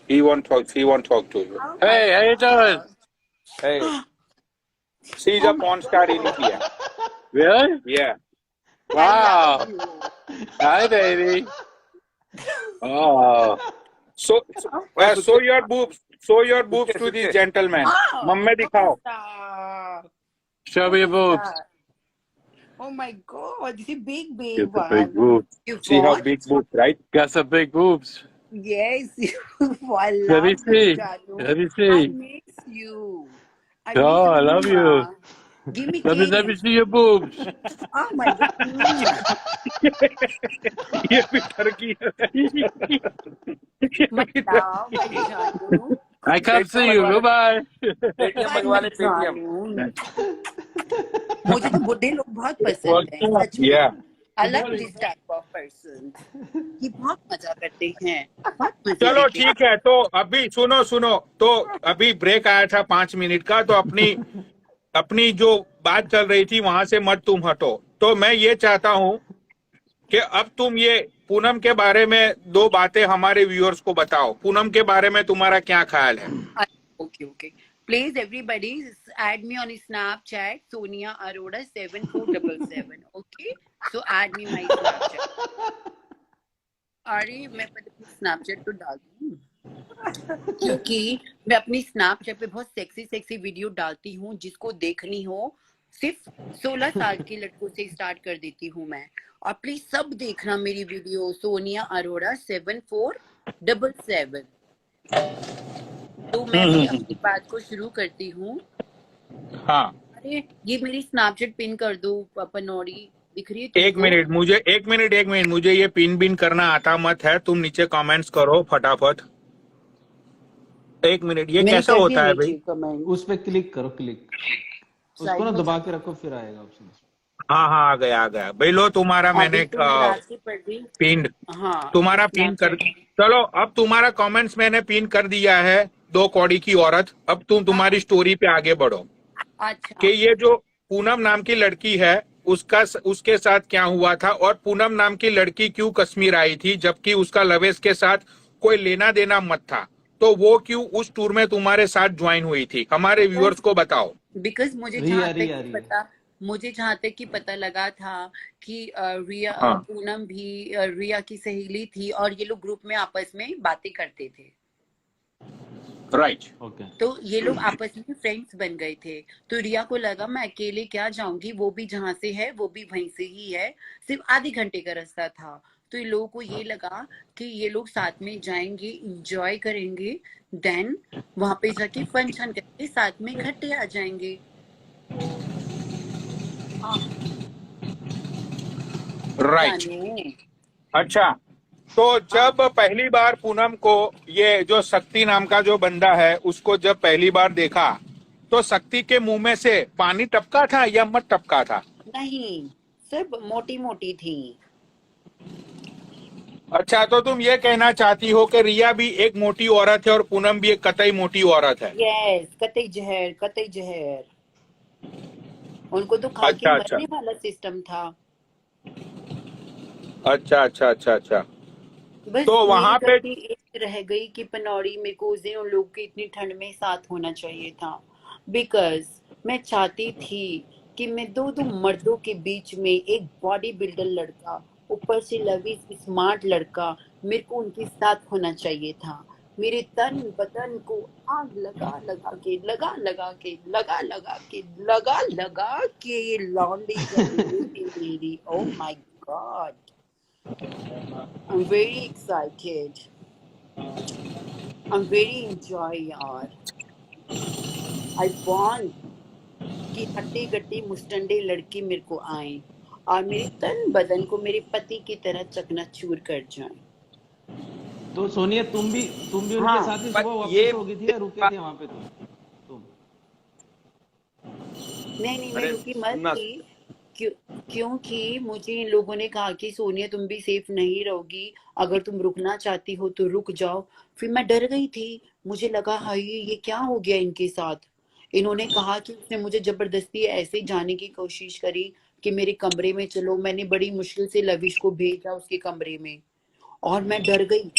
[SPEAKER 3] He won't talk. He won't talk to you.
[SPEAKER 6] Oh my
[SPEAKER 3] Hey, how you doing?
[SPEAKER 6] God.
[SPEAKER 4] Hey,
[SPEAKER 3] She's
[SPEAKER 6] Oh
[SPEAKER 3] a
[SPEAKER 6] my
[SPEAKER 3] porn star in
[SPEAKER 6] God.
[SPEAKER 3] India. Really? Yeah.
[SPEAKER 6] I
[SPEAKER 3] Wow.
[SPEAKER 6] love you.
[SPEAKER 3] Hi, baby. Oh. So,
[SPEAKER 4] ओए
[SPEAKER 3] show
[SPEAKER 4] सुच्चे
[SPEAKER 3] your boobs. Show your boobs
[SPEAKER 4] सुच्चे
[SPEAKER 3] to the
[SPEAKER 4] सुच्चे
[SPEAKER 3] gentleman.
[SPEAKER 6] Ah,
[SPEAKER 3] मम्मे दिखाओ.
[SPEAKER 6] stop.
[SPEAKER 5] show me your
[SPEAKER 6] What is
[SPEAKER 5] boobs.
[SPEAKER 6] that? Oh my God, this is big
[SPEAKER 5] Get the big
[SPEAKER 6] one.
[SPEAKER 5] boobs.
[SPEAKER 6] You
[SPEAKER 3] See how
[SPEAKER 6] what?
[SPEAKER 3] big boobs, right?
[SPEAKER 5] Got some big boobs.
[SPEAKER 6] Yes, I
[SPEAKER 5] Let me
[SPEAKER 6] love you,
[SPEAKER 5] see.
[SPEAKER 6] Janu.
[SPEAKER 5] Let me
[SPEAKER 6] I
[SPEAKER 5] see.
[SPEAKER 6] miss you. I miss
[SPEAKER 5] Oh, I
[SPEAKER 6] you,
[SPEAKER 5] love you.
[SPEAKER 6] Mama. Give me
[SPEAKER 5] Let me
[SPEAKER 6] kiss.
[SPEAKER 5] see your boobs.
[SPEAKER 6] Oh my God.
[SPEAKER 3] ये भी ठरकी है.
[SPEAKER 6] My love, my Janu.
[SPEAKER 5] I come
[SPEAKER 4] Paytm
[SPEAKER 5] see you.
[SPEAKER 4] मंगवा ले
[SPEAKER 5] Goodbye.
[SPEAKER 4] Paytm
[SPEAKER 6] My
[SPEAKER 4] मंगवा ले Paytm
[SPEAKER 6] Janu. मुझे तो बुड्ढे लोग बहुत पसंद हैं, सच में।
[SPEAKER 3] Yeah.
[SPEAKER 6] I love this type of person. ये बहुत मजा करते हैं, बहुत मजे
[SPEAKER 3] चलो
[SPEAKER 6] लेते हैं।
[SPEAKER 3] ठीक है, तो अभी सुनो सुनो, तो अभी ब्रेक आया था 5 मिनट का, तो अपनी अपनी जो बात चल रही थी वहां से मत तुम हटो. तो मैं ये चाहता हूँ कि अब तुम ये पूनम के बारे में 2 बातें हमारे व्यूअर्स को बताओ. पूनम के बारे में तुम्हारा क्या ख्याल है?
[SPEAKER 6] Okay, okay. Please, everybody, add me on Snapchat, Sonia Arora 7477. Okay, so add me my Snapchat. अरे मैं पहले स्नैपचैट तो डाल दूँ, क्योंकि मैं अपनी स्नैपचैट पे बहुत सेक्सी सेक्सी वीडियो डालती हूँ, जिसको देखनी हो सिर्फ 16 साल के लड़कों से स्टार्ट कर देती हूँ मैं. और प्लीज सब देखना मेरी वीडियो, सोनिया अरोड़ा 7477. तो मैं अभी अपनी बात को शुरू करती हूँ.
[SPEAKER 3] हाँ,
[SPEAKER 6] अरे ये मेरी स्नैपचैट पिन कर दो, पनौड़ी दिख रही है
[SPEAKER 3] एक
[SPEAKER 6] तुमको?
[SPEAKER 3] मिनट मुझे, एक मिनट मुझे ये पिन बिन करना आता मत है. तुम नीचे कमेंट्स करो फटाफट. 1 मिनट, ये
[SPEAKER 6] मैंने
[SPEAKER 3] कैसे
[SPEAKER 6] कर दिया
[SPEAKER 3] होता है भाई?
[SPEAKER 6] नीचे कमेंट.
[SPEAKER 5] उस पे क्लिक करो, क्लिक उसको
[SPEAKER 6] साइड
[SPEAKER 5] ना
[SPEAKER 6] में
[SPEAKER 5] दबा के रखो, फिर आएगा ऑप्शन.
[SPEAKER 3] हाँ हाँ, आ गया भाई. लो तुम्हारा
[SPEAKER 6] अभी
[SPEAKER 3] मैंने
[SPEAKER 6] तो मैं रास्ते पर भी.
[SPEAKER 3] पिन,
[SPEAKER 6] हाँ,
[SPEAKER 3] तुम्हारा पिन कर.
[SPEAKER 6] स्नैपचैट.
[SPEAKER 3] चलो, अब तुम्हारा कमेंट्स मैंने पिन कर दिया है. 2 कौड़ी की औरत. अब तुम तुम्हारी स्टोरी पे आगे बढ़ो
[SPEAKER 6] अच्छा,
[SPEAKER 3] कि ये जो पूनम नाम की लड़की है उसके साथ क्या हुआ था, और पूनम नाम की लड़की क्यों कश्मीर आई थी जबकि उसका लवेश के साथ कोई लेना देना मत था. तो वो क्यों उस टूर में तुम्हारे साथ ज्वाइन हुई थी, हमारे व्यूअर्स को बताओ.
[SPEAKER 6] बिकॉज मुझे जहाँ तक कि पता लगा था कि रिया,
[SPEAKER 3] हाँ.
[SPEAKER 6] पूनम भी रिया की सहेली थी और ये लोग ग्रुप में आपस में बातें करते थे.
[SPEAKER 3] राइट.
[SPEAKER 5] ओके.
[SPEAKER 6] तो ये लोग आपस में फ्रेंड्स बन गए थे. तो रिया को लगा मैं अकेले क्या जाऊंगी, वो भी जहाँ से है वो भी वहीं से ही है, सिर्फ आधे घंटे का रास्ता था. तो ये लोगों को ये लगा कि ये लोग साथ में जाएंगे, इंजॉय करेंगे, देन वहां पे जाके फंक्शन करके साथ में इकट्ठे आ जाएंगे.
[SPEAKER 3] राइट.
[SPEAKER 6] जानू,
[SPEAKER 3] अच्छा, तो जब पहली बार पूनम को ये जो शक्ति नाम का जो बंदा है उसको जब पहली बार देखा, तो शक्ति के मुंह में से पानी टपका था या मत टपका था?
[SPEAKER 6] नहीं, सिर्फ मोटी मोटी थी.
[SPEAKER 3] अच्छा, तो तुम ये कहना चाहती हो कि रिया भी एक मोटी औरत है और पूनम भी एक कतई मोटी औरत है?
[SPEAKER 6] यस, कतई जहर, कतई जहर. उनको तो खा के
[SPEAKER 3] अच्छा.
[SPEAKER 6] मरने वाला सिस्टम था.
[SPEAKER 3] अच्छा.
[SPEAKER 6] बस
[SPEAKER 3] तो वहां
[SPEAKER 6] मेरी
[SPEAKER 3] पे
[SPEAKER 6] गलती एक रह गई कि पनौड़ी मेरे को उस दिन उन लोग के इतनी ठंड में साथ होना चाहिए था. बिकॉज मैं चाहती थी कि मैं दो मर्दों के बीच में एक बॉडी बिल्डर लड़का, ऊपर से लवी स्मार्ट लड़का, मेरे को उनके साथ होना चाहिए था. मेरे तन बदन को आग लगा लगा के लौंडी जली मेरी. Oh my God, I'm very excited. I'm very enjoy यार. I want कि हट्टे गट्टे मुस्टंडे लड़के मेरे को आए और मेरे तन बदन को मेरे पति की तरह चकनाचूर कर जाएं.
[SPEAKER 5] तो सोनिया तुम भी उनके
[SPEAKER 6] हाँ,
[SPEAKER 5] साथ ही
[SPEAKER 4] पर
[SPEAKER 5] सुबह
[SPEAKER 4] ये
[SPEAKER 5] वापस हो गई थी या रुके थे वहां पे तुम?
[SPEAKER 6] नहीं मैं
[SPEAKER 4] अरे
[SPEAKER 6] रुकी मत
[SPEAKER 4] सुनना,
[SPEAKER 6] थी। क्यों? क्योंकि मुझे इन लोगों ने कहा कि सोनिया तुम भी सेफ नहीं रहोगी, अगर तुम रुकना चाहती हो तो रुक जाओ। फिर मैं डर गई थी, मुझे लगा हाय ये क्या हो गया इनके साथ। इन्होंने कहा कि उसने मुझे जबरदस्ती ऐसे ही जाने की कोशिश करी कि मेरे कमरे में चलो। मैंने बड़ी मुश्किल से लविश को भेजा उसके कमरे में, और मैं डर गई।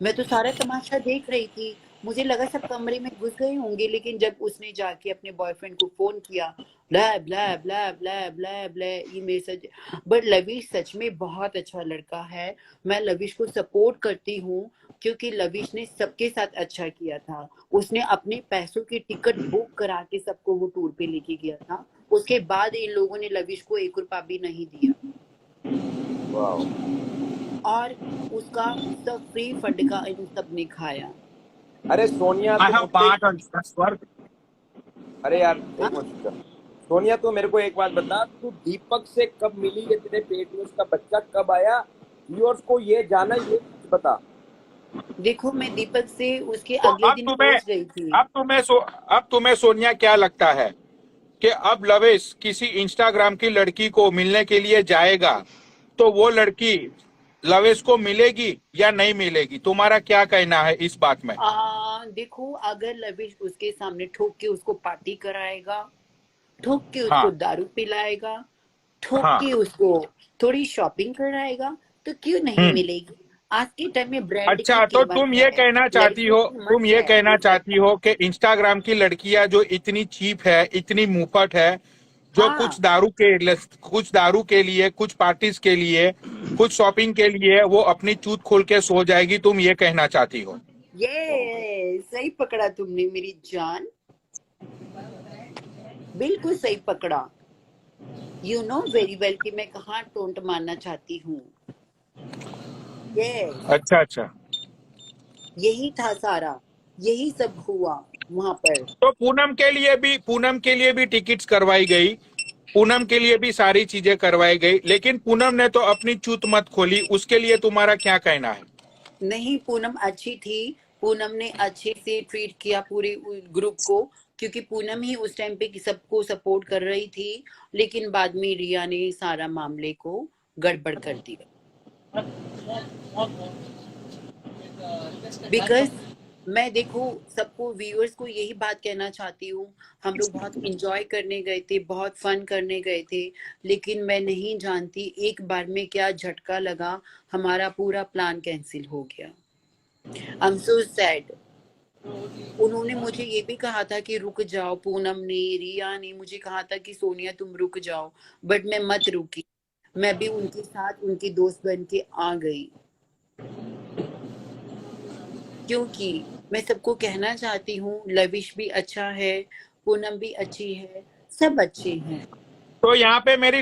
[SPEAKER 6] मैं तो सारा तमाशा देख रही थी, मुझे लगा सब कमरे में घुस गए होंगे, लेकिन जब उसने जाके अपने बॉयफ्रेंड को फोन किया, ब्ला ब्ला ब्ला ब्ला ब्ला ब्ला, ये मेरे सच। बट लविश सच में बहुत अच्छा लड़का है। मैं लविश को सपोर्ट करती हूँ, क्योंकि लविश ने सबके साथ अच्छा किया था। उसने अपने पैसों की टिकट बुक करा के सबको वो टूर पे लेके गया था। उसके बाद इन लोगों ने लविश को 1 रुपया भी नहीं दिया,
[SPEAKER 4] वाह।
[SPEAKER 6] और उसका सब फ्री फंड का इन सब ने खाया।
[SPEAKER 4] अरे सोनिया
[SPEAKER 3] I
[SPEAKER 4] तुम
[SPEAKER 3] have
[SPEAKER 4] उठते ही,
[SPEAKER 3] part on this work.
[SPEAKER 4] अरे यार
[SPEAKER 6] हाँ?
[SPEAKER 4] एक मिनट रुक जा। सोनिया तू मेरे को एक बात बता, तू दीपक से कब मिली, ये तेरे पेट में उसका बच्चा कब आया, व्यूअर्स को ये जाना, ये सच बता।
[SPEAKER 6] देखो मैं दीपक से उसके
[SPEAKER 3] तो
[SPEAKER 6] अगले दिन पहुंच गई थी।
[SPEAKER 3] अब तुम्हें सोनिया क्या लगता है कि अब लवेश किसी इंस्टाग्राम की लड़की को मिलने के लिए जाएगा तो वो लड़की लवेश को मिलेगी या नहीं मिलेगी? तुम्हारा क्या कहना है इस बात में?
[SPEAKER 6] देखो अगर लविश उसके सामने ठोक के उसको पार्टी कराएगा, ठोक के उसको
[SPEAKER 3] हाँ,
[SPEAKER 6] दारू पिलाएगा, ठोक
[SPEAKER 3] हाँ।
[SPEAKER 6] के उसको थोड़ी शॉपिंग कराएगा, तो क्यों नहीं
[SPEAKER 3] हम्म।
[SPEAKER 6] मिलेगी। आज के टाइम में ब्रांड की
[SPEAKER 3] अच्छा, तो
[SPEAKER 6] कीमत है, लड़कियों की कीमत है।
[SPEAKER 3] चाहती हो कि इंस्टाग्राम की लड़कियां जो इतनी चीप है, इतनी मुफ्त है, जो
[SPEAKER 6] हाँ,
[SPEAKER 3] कुछ दारू के लिए, कुछ पार्टीज के लिए, कुछ शॉपिंग के लिए वो अपनी चूत खोल के सो जाएगी, तुम ये कहना चाहती हो?
[SPEAKER 6] ये सही पकड़ा तुमने मेरी जान, बिल्कुल सही पकड़ा। यू नो वेरी वेल कि मैं कहाँ टोंट मारना चाहती हूँ। यस,
[SPEAKER 3] अच्छा, अच्छा।
[SPEAKER 6] यही था सारा, यही सब हुआ वहां पर।
[SPEAKER 3] तो पूनम के लिए भी टिकट्स करवाई गई, पूनम के लिए भी सारी चीजें करवाई गई, लेकिन पूनम ने तो अपनी चूत मत खोली, उसके लिए तुम्हारा क्या कहना है?
[SPEAKER 6] नहीं, पूनम अच्छी थी। पूनम ने अच्छे से ट्रीट किया पूरे ग्रुप को, क्योंकि पूनम ही उस टाइम पे सबको सपोर्ट कर रही थी। लेकिन बाद में रिया ने सारा मामले को गड़बड़ कर दिया। बिकॉज मैं देखो सबको व्यूअर्स को यही बात कहना चाहती हूँ, हम लोग बहुत इंजॉय करने गए थे, बहुत फन करने गए थे, लेकिन मैं नहीं जानती एक बार में क्या झटका लगा, हमारा पूरा प्लान कैंसिल हो गया। I am so sad. उन्होंने मुझे ये भी कहा था कि रुक जाओ, पूनम ने, रिया ने मुझे कहा था कि सोनिया तुम रुक जाओ, बट मैं मत रुकी। मैं भी उनके साथ उनकी दोस्त बन के आ गई, क्योंकि मैं सबको कहना चाहती हूँ लविश भी अच्छा है, पूनम भी अच्छी है, सब अच्छे हैं।
[SPEAKER 3] तो यहाँ पे मेरी